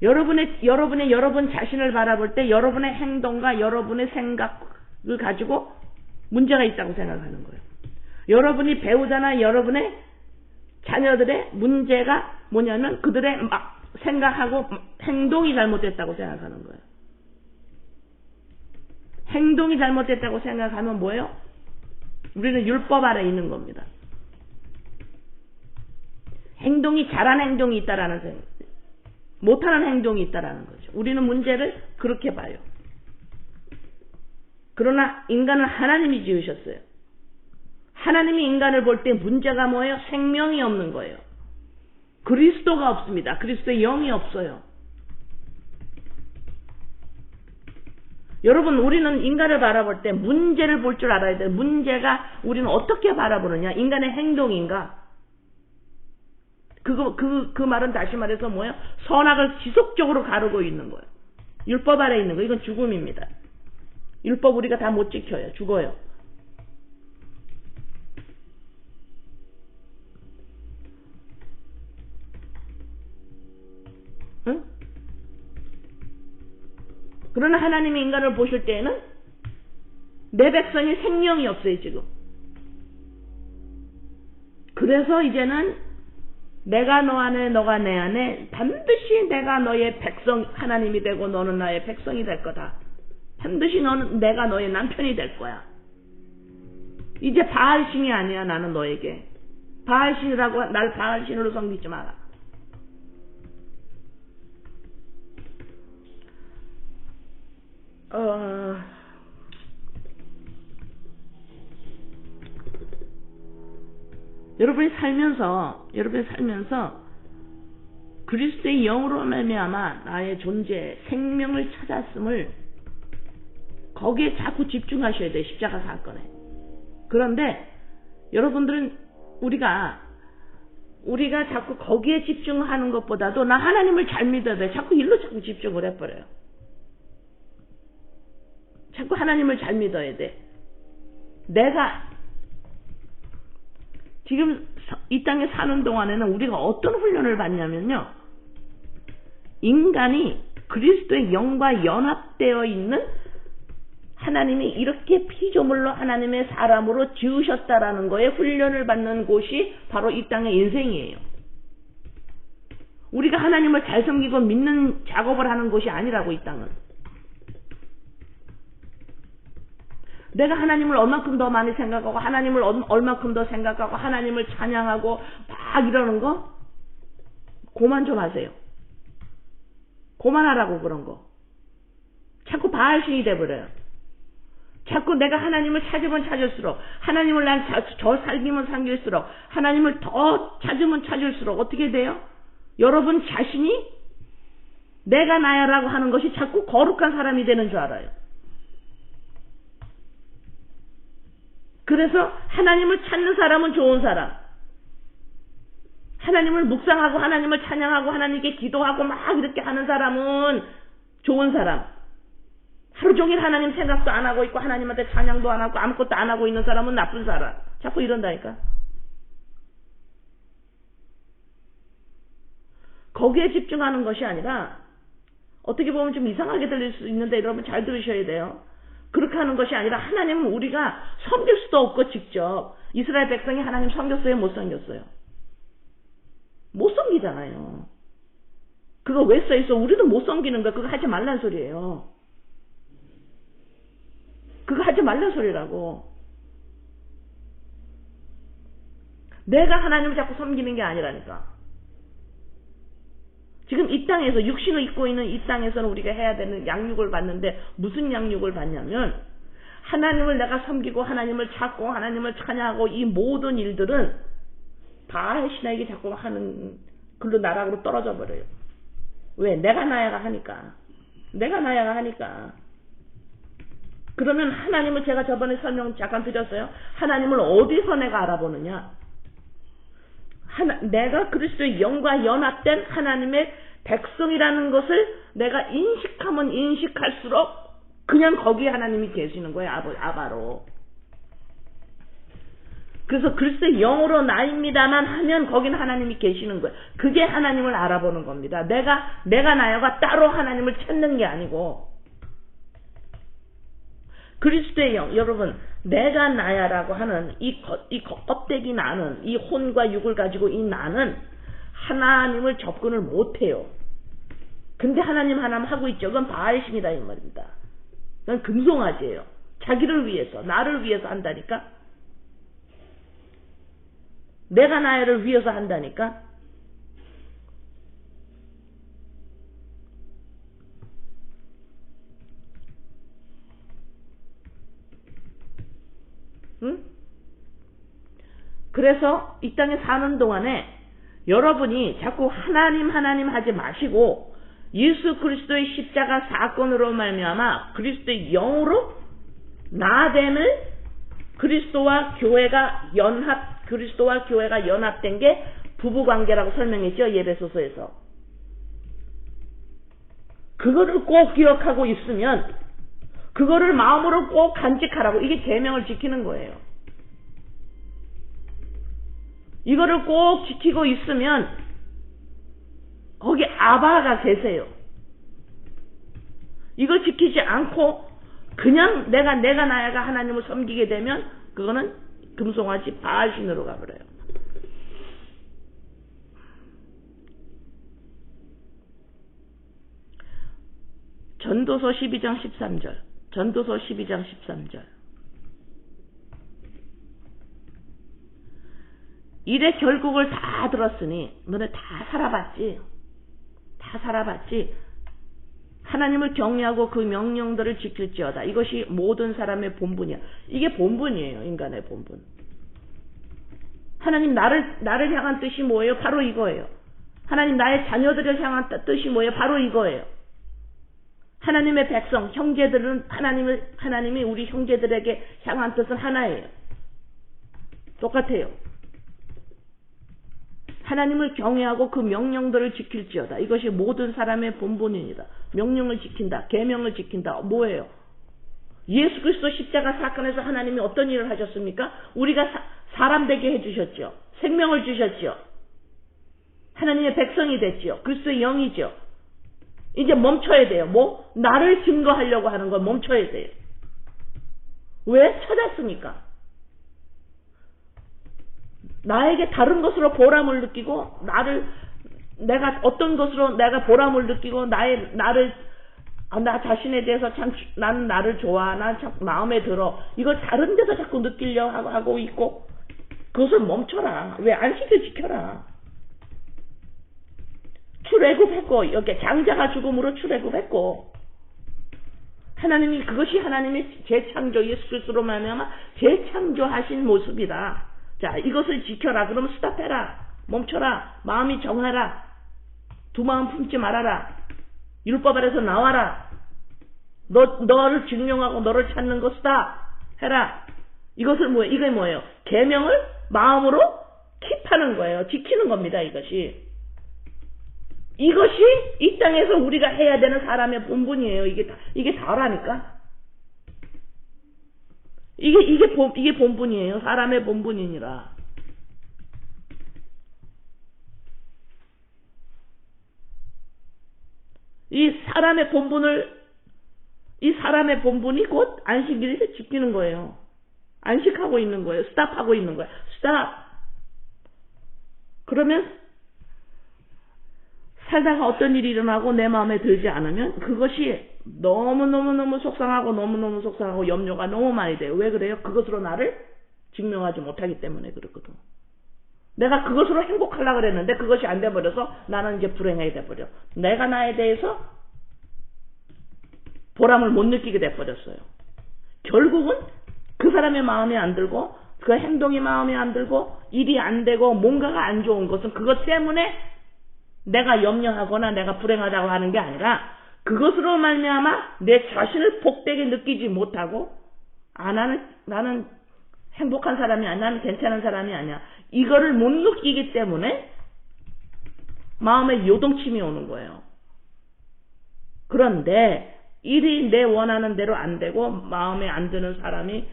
여러분 자신을 바라볼 때 여러분의 행동과 여러분의 생각을 가지고 문제가 있다고 생각하는 거예요. 여러분이 배우자나 여러분의 자녀들의 문제가 뭐냐면 그들의 생각하고 행동이 잘못됐다고 생각하는 거예요. 행동이 잘못됐다고 생각하면 뭐예요? 우리는 율법 아래 있는 겁니다. 행동이 잘한 행동이 있다라는 생각, 못하는 행동이 있다라는 거죠. 우리는 문제를 그렇게 봐요. 그러나 인간은 하나님이 지으셨어요. 하나님이 인간을 볼 때 문제가 뭐예요? 생명이 없는 거예요. 그리스도가 없습니다. 그리스도의 영이 없어요. 여러분, 우리는 인간을 바라볼 때 문제를 볼 줄 알아야 돼요. 문제가 우리는 어떻게 바라보느냐? 인간의 행동인가? 그 말은 다시 말해서 뭐예요? 선악을 지속적으로 가르고 있는 거예요. 율법 아래 있는 거. 이건 죽음입니다. 율법 우리가 다 못 지켜요. 죽어요. 응? 그러나 하나님이 인간을 보실 때에는 내 백성이 생명이 없어요, 지금. 그래서 이제는 내가 너 안에 너가 내 안에 반드시 내가 너의 백성 하나님이 되고 너는 나의 백성이 될 거다. 반드시 너는 내가 너의 남편이 될 거야. 이제 바알신이 아니야. 나는 너에게 바알신이라고 날 바알신으로 섬기지 마라. 여러분이 살면서 그리스도의 영으로 말미암아 나의 존재, 생명을 찾았음을 거기에 자꾸 집중하셔야 돼요. 십자가 사건에. 그런데 여러분들은 우리가 자꾸 거기에 집중하는 것보다도 나 하나님을 잘 믿어야 돼. 자꾸 일로 자꾸 집중을 해버려요. 자꾸 하나님을 잘 믿어야 돼. 내가 지금 이 땅에 사는 동안에는 우리가 어떤 훈련을 받냐면요. 인간이 그리스도의 영과 연합되어 있는 하나님이 이렇게 피조물로 하나님의 사람으로 지으셨다라는 거에 훈련을 받는 곳이 바로 이 땅의 인생이에요. 우리가 하나님을 잘 섬기고 믿는 작업을 하는 곳이 아니라고, 이 땅은. 내가 하나님을 얼마큼 더 많이 생각하고 하나님을 얼마큼 더 생각하고 하나님을 찬양하고 막 이러는 거 그만 좀 하세요. 그만하라고. 그런 거 자꾸 바알신이 돼버려요. 자꾸 내가 하나님을 찾으면 찾을수록 하나님을 난 저 살기면 살길수록 하나님을 더 찾으면 찾을수록 어떻게 돼요? 여러분 자신이 내가 나야라고 하는 것이 자꾸 거룩한 사람이 되는 줄 알아요. 그래서 하나님을 찾는 사람은 좋은 사람, 하나님을 묵상하고 하나님을 찬양하고 하나님께 기도하고 막 이렇게 하는 사람은 좋은 사람, 하루 종일 하나님 생각도 안 하고 있고 하나님한테 찬양도 안 하고 아무것도 안 하고 있는 사람은 나쁜 사람. 자꾸 이런다니까. 거기에 집중하는 것이 아니라, 어떻게 보면 좀 이상하게 들릴 수 있는데 여러분 잘 들으셔야 돼요. 그렇게 하는 것이 아니라 하나님은 우리가 섬길 수도 없고 직접 이스라엘 백성이 하나님 섬겼어요? 못 섬겼어요? 못 섬기잖아요. 그거 왜 써있어? 우리도 못 섬기는 거야. 그거 하지 말란 소리예요. 그거 하지 말란 소리라고. 내가 하나님을 자꾸 섬기는 게 아니라니까. 지금 이 땅에서 육신을 입고 있는 이 땅에서는 우리가 해야 되는 양육을 받는데 무슨 양육을 받냐면 하나님을 내가 섬기고 하나님을 찾고 하나님을 찬양하고 이 모든 일들은 바알 신에게 자꾸 하는 글로 나락으로 떨어져 버려요. 왜? 내가 나야가 하니까. 그러면 하나님을 제가 저번에 설명 잠깐 드렸어요. 하나님을 어디서 내가 알아보느냐? 내가 그리스도의 영과 연합된 하나님의 백성이라는 것을 내가 인식하면 인식할수록 그냥 거기에 하나님이 계시는 거예요. 아바로. 그래서 그리스도의 영으로 나입니다만 하면 거기는 하나님이 계시는 거예요. 그게 하나님을 알아보는 겁니다. 내가 나야가 따로 하나님을 찾는 게 아니고, 그리스도의 영, 여러분, 내가 나야라고 하는 이 껍데기 나는, 이 혼과 육을 가지고 이 나는 하나님을 접근을 못해요. 근데 하나님 하고 있죠. 그건 바알신이다 이 말입니다. 그건 금송아지예요. 자기를 위해서, 나를 위해서 한다니까. 내가 나야를 위해서 한다니까. 응? 그래서 이 땅에 사는 동안에 여러분이 자꾸 하나님 하지 마시고 예수 그리스도의 십자가 사건으로 말미암아 그리스도의 영으로 나됨을 그리스도와 교회가 연합된 게 부부관계라고 설명했죠. 예배소서에서. 그거를 꼭 기억하고 있으면, 그거를 마음으로 꼭 간직하라고. 이게 계명을 지키는 거예요. 이거를 꼭 지키고 있으면 거기 아바가 계세요. 이걸 지키지 않고 그냥 내가 나야가 하나님을 섬기게 되면 그거는 금송아지 바알신으로 가버려요. 전도서 12장 13절. 전도서 12장 13절. 일의 결국을 다 들었으니 너네 다 살아봤지. 다 살아봤지. 하나님을 경외하고 그 명령들을 지킬지어다. 이것이 모든 사람의 본분이야. 이게 본분이에요. 인간의 본분. 하나님 나를 향한 뜻이 뭐예요? 바로 이거예요. 하나님 나의 자녀들을 향한 뜻이 뭐예요? 바로 이거예요. 하나님의 백성, 형제들은 하나님이 우리 형제들에게 향한 뜻은 하나예요. 똑같아요. 하나님을 경외하고 그 명령들을 지킬지어다. 이것이 모든 사람의 본분입니다. 명령을 지킨다. 계명을 지킨다. 뭐예요? 예수 그리스도 십자가 사건에서 하나님이 어떤 일을 하셨습니까? 우리가 사람 되게 해주셨죠. 생명을 주셨죠. 하나님의 백성이 됐죠. 그리스도의 영이죠. 이제 멈춰야 돼요. 뭐? 나를 증거하려고 하는 걸 멈춰야 돼요. 왜? 찾았으니까. 나에게 다른 것으로 보람을 느끼고 내가 어떤 것으로 내가 보람을 느끼고 나 자신에 대해서 참 나는 나를 좋아, 난 참 마음에 들어, 이걸 다른 데서 자꾸 느끼려고 하고 있고, 그것을 멈춰라. 왜? 안식을 지켜라. 출애굽했고, 이렇게 장자가 죽음으로 출애굽했고, 하나님이 그것이 하나님의 재창조, 예수 그리스도로 말미암아 재창조하신 모습이다. 자, 이것을 지켜라. 그러면 스탑해라. 멈춰라. 마음이 정하라. 두 마음 품지 말아라. 율법 아래서 나와라. 너를 증명하고 너를 찾는 거 스탑해라. 이것을 뭐예요? 이게 뭐예요? 계명을 마음으로 킵하는 거예요. 지키는 겁니다. 이것이 이 땅에서 우리가 해야 되는 사람의 본분이에요. 이게 다라니까. 이게 본분이에요. 사람의 본분이니라. 이 사람의 본분이 곧 안식일을 지키는 거예요. 안식하고 있는 거예요. 스탑하고 있는 거예요. 스탑. 그러면 살다가 어떤 일이 일어나고 내 마음에 들지 않으면 그것이 너무너무 속상하고 염려가 너무 많이 돼요. 왜 그래요? 그것으로 나를 증명하지 못하기 때문에 그렇거든. 내가 그것으로 행복하려고 그랬는데 그것이 안 돼버려서 나는 이제 불행하게 돼버려. 내가 나에 대해서 보람을 못 느끼게 돼버렸어요. 결국은 그 사람의 마음에 안 들고 그 행동이 마음에 안 들고 일이 안 되고 뭔가가 안 좋은 것은 그것 때문에 내가 염려하거나 내가 불행하다고 하는 게 아니라 그것으로 말미암아 내 자신을 복되게 느끼지 못하고 나는 행복한 사람이 아니야. 나는 괜찮은 사람이 아니야. 이거를 못 느끼기 때문에 마음에 요동침이 오는 거예요. 그런데 일이 내 원하는 대로 안 되고 마음에 안 드는 사람이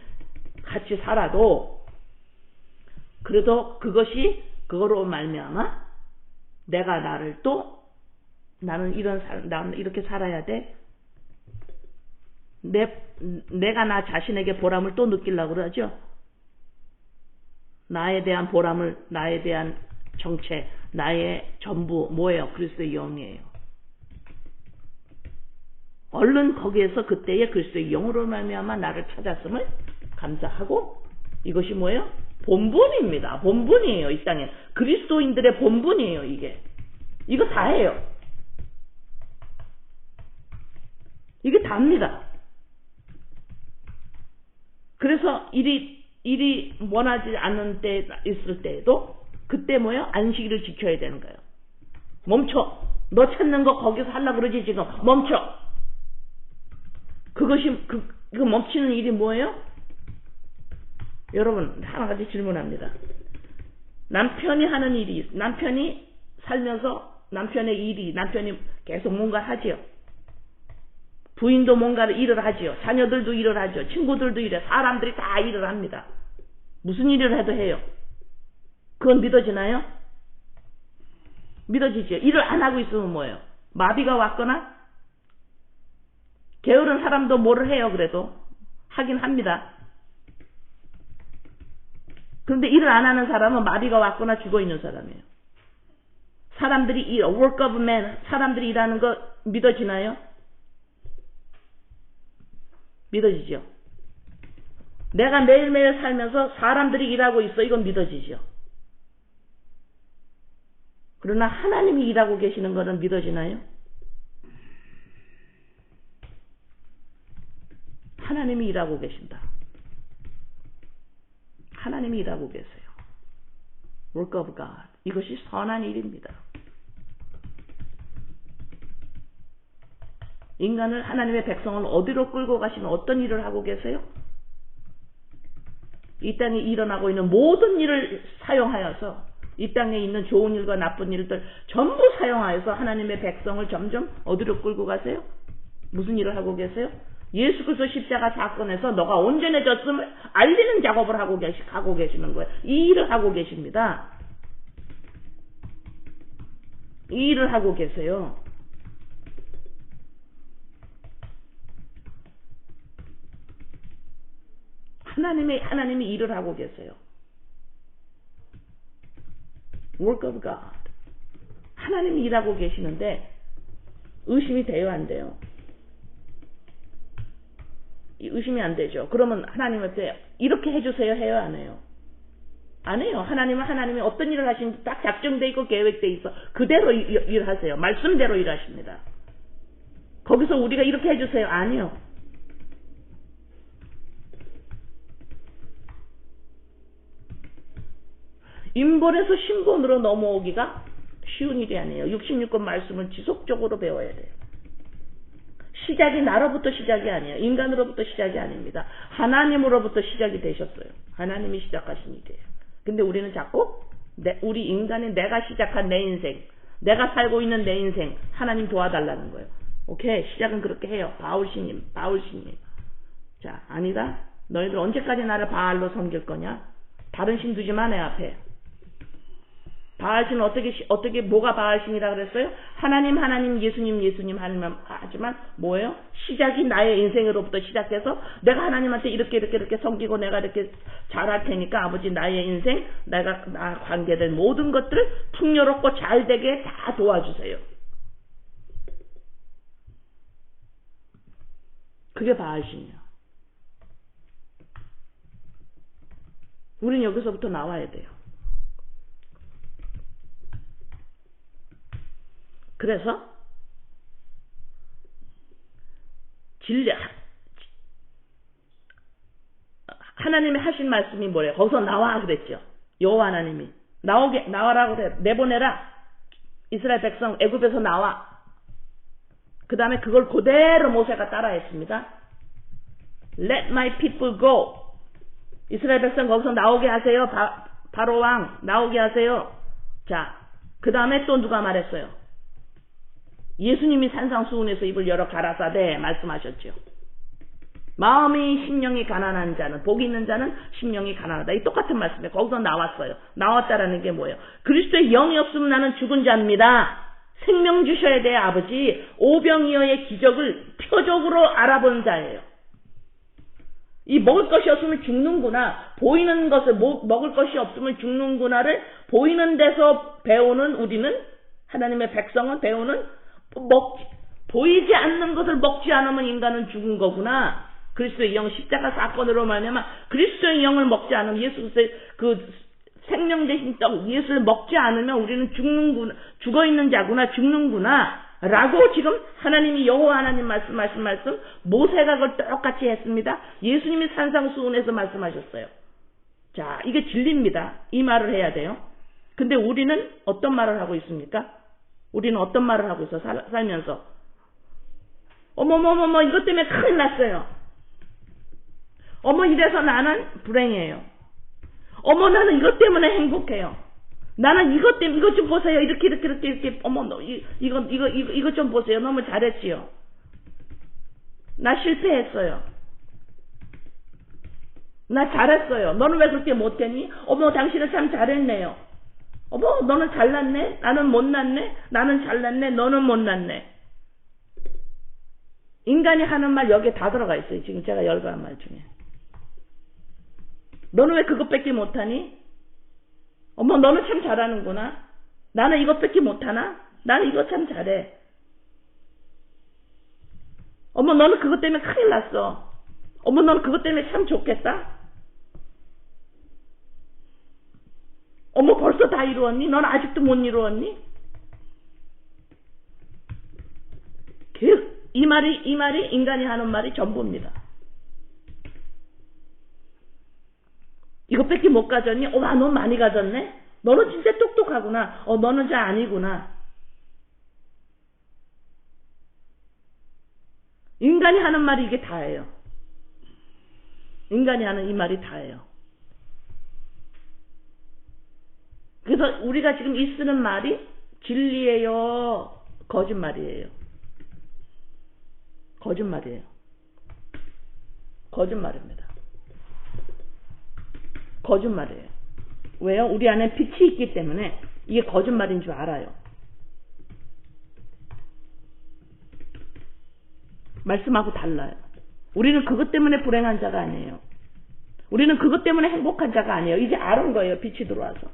같이 살아도 그래도 그거로 말미암아 내가 나는 이렇게 살아야 돼. 내가 나 자신에게 보람을 또 느끼려고 그러죠. 나에 대한 보람을, 나에 대한 정체, 나의 전부 뭐예요? 그리스도의 영이에요. 얼른 거기에서 그때의 그리스도의 영으로 말미암아 나를 찾았음을 감사하고 이것이 뭐예요? 본분입니다. 본분이에요. 이 땅에 그리스도인들의 본분이에요. 이거 다예요. 이게 답니다. 그래서 일이 원하지 않는 때 있을 때에도 그때 뭐예요? 안식일을 지켜야 되는 거예요. 멈춰. 너 찾는 거 거기서 하려고 그러지 지금. 멈춰. 이거 멈추는 일이 뭐예요? 여러분 하나 가지 질문합니다. 남편이 하는 일이 남편이 살면서 남편이 계속 뭔가 하지요. 부인도 뭔가를 일을 하지요. 자녀들도 일을 하죠. 친구들도 일해. 사람들이 다 일을 합니다. 무슨 일을 해도 해요. 그건 믿어지나요? 믿어지죠. 일을 안 하고 있으면 뭐예요? 마비가 왔거나 게으른 사람도 뭐를 해요. 그래도 하긴 합니다. 그런데 일을 안 하는 사람은 마비가 왔거나 죽어있는 사람이에요. 사람들이 work of man, 사람들이 일하는 거 믿어지나요? 믿어지죠. 내가 매일매일 살면서 사람들이 일하고 있어. 이건 믿어지죠. 그러나 하나님이 일하고 계시는 것은 믿어지나요? 하나님이 일하고 계신다. 하나님이 일하고 계세요. Work of God. 이것이 선한 일입니다. 인간을, 하나님의 백성을 어디로 끌고 가시면 어떤 일을 하고 계세요? 이 땅에 일어나고 있는 모든 일을 사용하여서, 이 땅에 있는 좋은 일과 나쁜 일들 전부 사용하여서 하나님의 백성을 점점 어디로 끌고 가세요? 무슨 일을 하고 계세요? 예수 그리스도 십자가 사건에서 너가 온전해졌음을 알리는 작업을 하고 계시는 거예요. 이 일을 하고 계십니다. 이 일을 하고 계세요. 하나님이 일을 하고 계세요. Work of God. 하나님이 일하고 계시는데 의심이 돼요, 안 돼요? 의심이 안 되죠. 그러면 하나님한테 이렇게 해주세요, 해요, 안 해요? 안 해요. 하나님이 어떤 일을 하시는지 딱 작정돼 있고 계획돼 있어. 그대로 일하세요. 말씀대로 일하십니다. 거기서 우리가 이렇게 해주세요. 아니요. 인본에서 신본으로 넘어오기가 쉬운 일이 아니에요. 66권 말씀을 지속적으로 배워야 돼요. 시작이 나로부터 시작이 아니에요. 인간으로부터 시작이 아닙니다. 하나님으로부터 시작이 되셨어요. 하나님이 시작하신 일이에요. 근데 우리는 자꾸 우리 인간이 내가 시작한 내 인생, 내가 살고 있는 내 인생, 하나님 도와달라는 거예요. 오케이, 시작은 그렇게 해요. 바울신님. 자, 아니다. 너희들 언제까지 나를 바알로 섬길 거냐? 다른 신 두지 마, 내 앞에. 바알신은 어떻게 뭐가 바알신이라 그랬어요? 하나님, 예수님 하지만 뭐예요? 시작이 나의 인생으로부터 시작해서 내가 하나님한테 이렇게 섬기고 내가 이렇게 잘할 테니까 아버지 나의 인생, 나 관계될 모든 것들을 풍요롭고 잘 되게 다 도와주세요. 그게 바알신이에요. 우린 여기서부터 나와야 돼요. 그래서 하나님이 하신 말씀이 뭐래요? 거기서 나와 그랬죠. 여호와 하나님이 나와라고 그래요. 내보내라. 이스라엘 백성 애굽에서 나와. 그 다음에 그걸 그대로 모세가 따라했습니다. Let my people go. 이스라엘 백성 거기서 나오게 하세요. 바로 왕 나오게 하세요. 자, 그 다음에 또 누가 말했어요? 예수님이 산상수훈에서 입을 열어 가라사대 말씀하셨죠. 마음이 심령이 가난한 자는, 복이 있는 자는 심령이 가난하다. 이 똑같은 말씀이에요. 거기서 나왔어요. 나왔다라는 게 뭐예요? 그리스도의 영이 없으면 나는 죽은 자입니다. 생명 주셔야 돼요, 아버지. 오병이어의 기적을 표적으로 알아본 자예요. 이 먹을 것이 없으면 죽는구나, 보이는 것을 먹을 것이 없으면 죽는구나를 보이는 데서 배우는 우리는, 하나님의 백성은 배우는 보이지 않는 것을 먹지 않으면 인간은 죽은 거구나. 그리스도의 영 십자가 사건으로 말미암아 그리스도의 영을 먹지 않으면, 예수 그리스도의 그 생명 대신 떡 예수를 먹지 않으면 우리는 죽는구나, 죽어있는 자구나, 죽는구나 라고 지금 하나님이, 여호와 하나님 말씀하신 말씀, 모세가 그걸 똑같이 했습니다. 예수님이 산상수훈에서 말씀하셨어요. 자, 이게 진리입니다. 이 말을 해야 돼요. 근데 우리는 어떤 말을 하고 있습니까? 우리는 어떤 말을 하고 있어, 살면서? 어머머머머, 이것 때문에 큰일 났어요. 어머, 이래서 나는 불행해요. 어머, 나는 이것 때문에 행복해요. 나는 이것 때문에, 이것 좀 보세요. 이렇게, 어머, 이거 좀 보세요. 너무 잘했지요. 나 실패했어요. 나 잘했어요. 너는 왜 그렇게 못했니? 어머, 당신은 참 잘했네요. 어머, 너는 잘났네? 나는 못났네? 나는 잘났네? 너는 못났네? 인간이 하는 말 여기에 다 들어가 있어요. 지금 제가 열거한 말 중에. 너는 왜 그것밖에 못하니? 어머, 너는 참 잘하는구나. 나는 이것밖에 못하나? 나는 이거 참 잘해. 어머, 너는 그것 때문에 큰일 났어. 어머, 너는 그것 때문에 참 좋겠다. 어머, 벌써 다 이루었니? 넌 아직도 못 이루었니? 이 말이 인간이 하는 말이 전부입니다. 이것밖에 못 가졌니? 와, 넌 많이 가졌네? 너는 진짜 똑똑하구나. 너는 잘 아니구나. 인간이 하는 말이 이게 다예요. 인간이 하는 이 말이 다예요. 그래서 우리가 지금 이 쓰는 말이 진리예요? 거짓말이에요? 거짓말이에요. 거짓말입니다. 거짓말이에요. 왜요? 우리 안에 빛이 있기 때문에 이게 거짓말인 줄 알아요. 말씀하고 달라요. 우리는 그것 때문에 불행한 자가 아니에요. 우리는 그것 때문에 행복한 자가 아니에요. 이제 아는 거예요. 빛이 들어와서.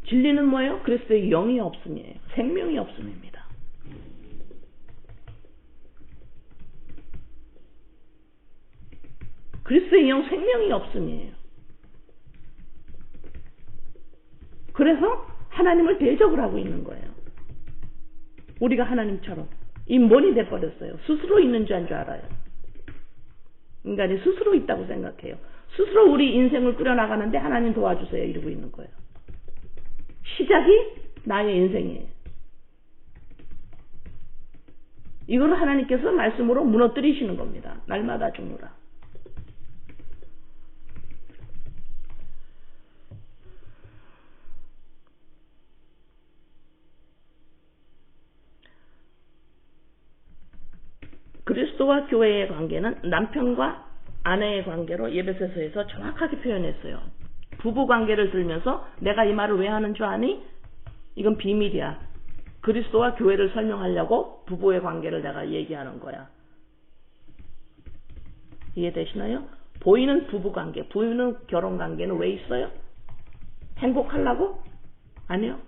진리는 뭐예요? 그리스도의 영이 없음이에요. 생명이 없음입니다. 그리스도의 영 생명이 없음이에요. 그래서 하나님을 대적을 하고 있는 거예요. 우리가 하나님처럼 인본이 돼버렸어요. 스스로 있는 줄 알아요. 인간이 스스로 있다고 생각해요. 스스로 우리 인생을 꾸려나가는데 하나님 도와주세요 이러고 있는 거예요. 시작이 나의 인생이에요. 이걸 하나님께서 말씀으로 무너뜨리시는 겁니다. 날마다 죽노라. 그리스도와 교회의 관계는 남편과 아내의 관계로 에베소서에서 정확하게 표현했어요. 부부 관계를 들면서 내가 이 말을 왜 하는 줄 아니? 이건 비밀이야. 그리스도와 교회를 설명하려고 부부의 관계를 내가 얘기하는 거야. 이해되시나요? 보이는 부부 관계, 보이는 결혼 관계는 왜 있어요? 행복하려고? 아니요.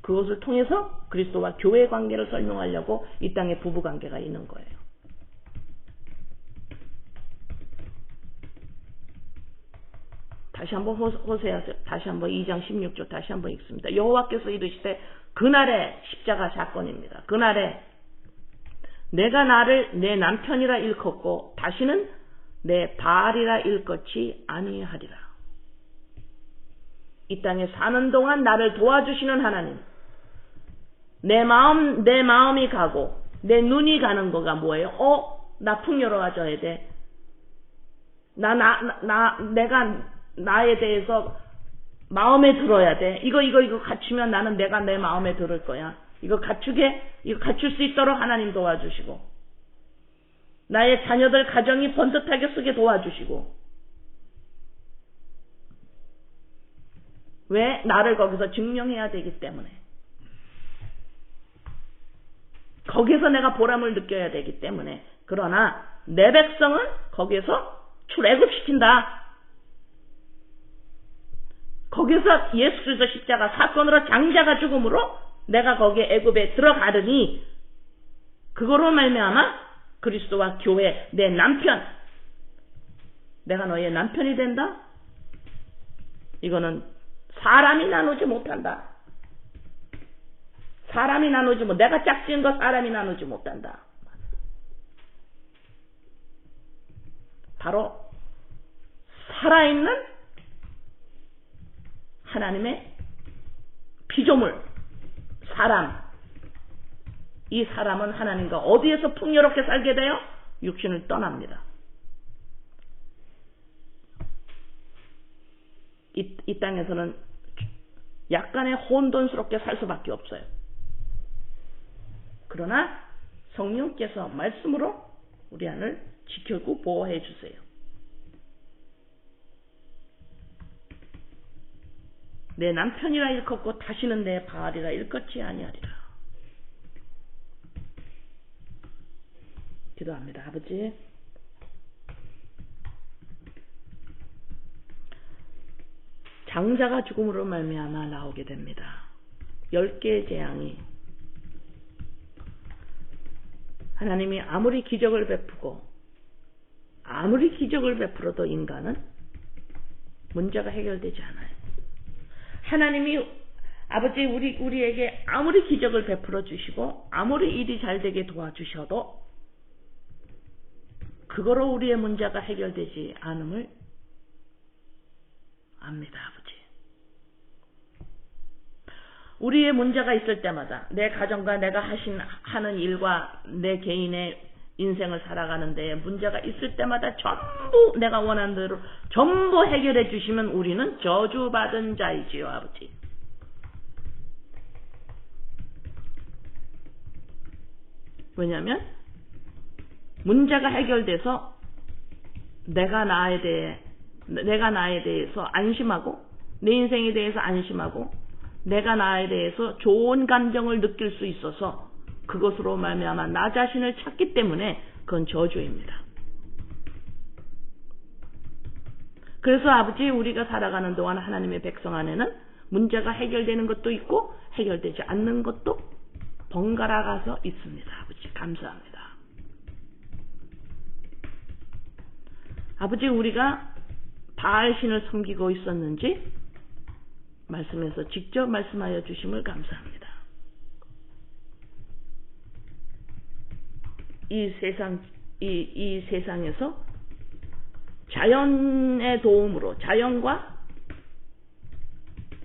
그것을 통해서 그리스도와 교회의 관계를 설명하려고 이 땅에 부부 관계가 있는 거예요. 다시 한번 호세아 다시 한번 2장 16절 다시 한번 읽습니다. 여호와께서 이르시되 그날의 십자가 사건입니다. 그날에 내가 나를 내 남편이라 일컫고 다시는 내 바알이라 일컫지 아니하리라. 이 땅에 사는 동안 나를 도와주시는 하나님. 내 마음이 가고 내 눈이 가는 거가 뭐예요? 나 풍요로워져야 돼. 내가 나에 대해서 마음에 들어야 돼. 이거 갖추면 나는 내가 내 마음에 들을 거야. 이거 갖출 수 있도록 하나님 도와주시고, 나의 자녀들 가정이 번듯하게 쓰게 도와주시고, 왜? 나를 거기서 증명해야 되기 때문에. 거기서 내가 보람을 느껴야 되기 때문에. 그러나 내 백성은 거기에서 출애굽시킨다. 거기서 예수 그리스도 십자가 사건으로 장자가 죽음으로 내가 거기에 애굽에 들어가더니 그거로 말미암아 그리스도와 교회, 내 남편, 내가 너의 남편이 된다? 이거는 사람이 나누지 못한다. 사람이 나누지 못, 내가 짝지은 거 사람이 나누지 못한다. 바로 살아있는 하나님의 피조물, 사람. 이 사람은 하나님과 어디에서 풍요롭게 살게 돼요? 육신을 떠납니다. 이 땅에서는 약간의 혼돈스럽게 살 수밖에 없어요. 그러나 성령께서 말씀으로 우리 안을 지키고 보호해 주세요. 내 남편이라 일컫고 다시는 내 바알이라 일컫지 아니하리라. 기도합니다. 아버지, 장자가 죽음으로 말미암아 나오게 됩니다. 10개의 재앙이 하나님이 아무리 기적을 베푸고 아무리 기적을 베풀어도 인간은 문제가 해결되지 않아요. 하나님이 아버지 우리에게 아무리 기적을 베풀어 주시고 아무리 일이 잘 되게 도와주셔도 그거로 우리의 문제가 해결되지 않음을 압니다. 아버지. 우리의 문제가 있을 때마다 내 가정과 내가 하는 일과 내 개인의 인생을 살아가는 데에 문제가 있을 때마다 전부 내가 원하는 대로 전부 해결해 주시면 우리는 저주받은 자이지요. 아버지. 왜냐하면 문제가 해결돼서 내가 나에 대해서 안심하고 내 인생에 대해서 안심하고 내가 나에 대해서 좋은 감정을 느낄 수 있어서 그것으로 말미암아 나 자신을 찾기 때문에 그건 저주입니다. 그래서 아버지 우리가 살아가는 동안 하나님의 백성 안에는 문제가 해결되는 것도 있고 해결되지 않는 것도 번갈아 가서 있습니다. 아버지 감사합니다. 아버지 우리가 바알신을 섬기고 있었는지 말씀에서 직접 말씀하여 주심을 감사합니다. 이 세상에서 자연의 도움으로 자연과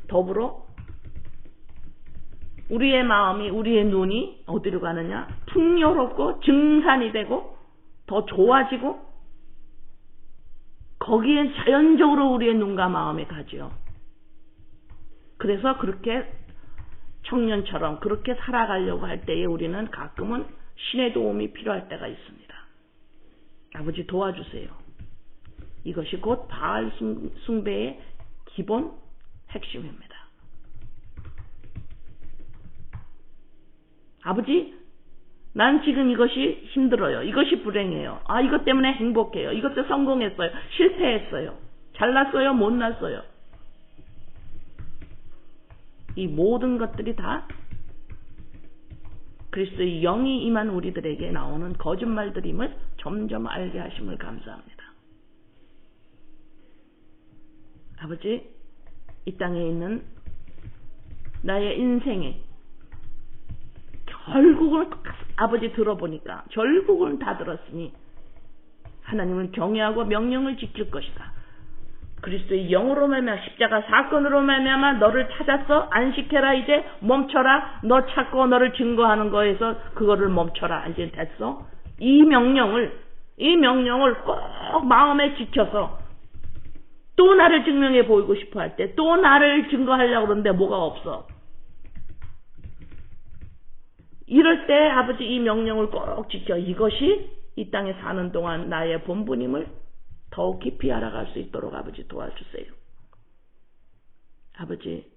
더불어 우리의 마음이 우리의 눈이 어디로 가느냐 풍요롭고 증산이 되고 더 좋아지고 거기에 자연적으로 우리의 눈과 마음이 가지요. 그래서 그렇게 청년처럼 그렇게 살아가려고 할 때에 우리는 가끔은 신의 도움이 필요할 때가 있습니다. 아버지 도와주세요. 이것이 곧 바알 숭배의 기본 핵심입니다. 아버지 난 지금 이것이 힘들어요. 이것이 불행해요. 이것 때문에 행복해요. 이것 때문에 성공했어요. 실패했어요. 잘났어요. 못났어요. 이 모든 것들이 다 그리스도의 영이 임한 우리들에게 나오는 거짓말들임을 점점 알게 하심을 감사합니다. 아버지, 이 땅에 있는 나의 인생에 결국은 아버지 들어보니까 결국은 다 들었으니 하나님을 경외하고 명령을 지킬 것이다. 그리스도의 영으로 말미암아 십자가 사건으로 말미암아 너를 찾았어. 안식해라. 이제 멈춰라. 너 찾고 너를 증거하는 거에서 그거를 멈춰라. 이제 됐어. 이 명령을 꼭 마음에 지켜서 또 나를 증명해 보이고 싶어 할 때 또 나를 증거하려고 그러는데 뭐가 없어. 이럴 때 아버지 이 명령을 꼭 지켜 이것이 이 땅에 사는 동안 나의 본분임을 더욱 깊이 알아갈 수 있도록 아버지 도와주세요. 아버지,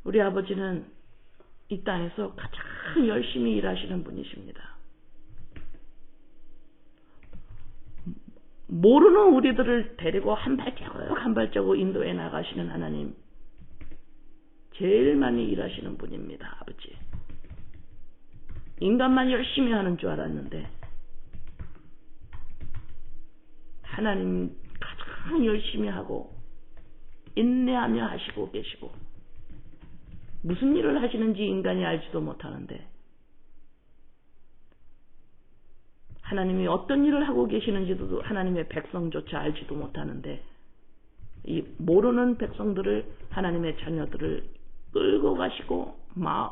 우리 아버지는 이 땅에서 가장 열심히 일하시는 분이십니다. 모르는 우리들을 데리고 한 발자국 인도해 나가시는 하나님, 제일 많이 일하시는 분입니다. 아버지, 인간만 열심히 하는 줄 알았는데 하나님 가장 열심히 하고 인내하며 하시고 계시고 무슨 일을 하시는지 인간이 알지도 못하는데 하나님이 어떤 일을 하고 계시는지도 하나님의 백성조차 알지도 못하는데 이 모르는 백성들을 하나님의 자녀들을 끌고 가시고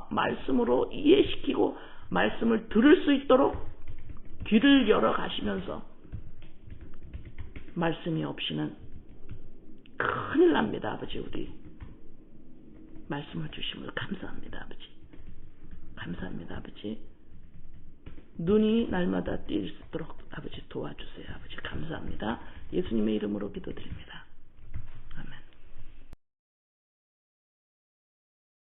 말씀으로 이해시키고 말씀을 들을 수 있도록 귀를 열어 가시면서 말씀이 없이는 큰일 납니다. 아버지 우리 말씀을 주심을 감사합니다. 아버지 감사합니다. 아버지 눈이 날마다 뜰 수 있도록 아버지 도와주세요. 아버지 감사합니다. 예수님의 이름으로 기도드립니다.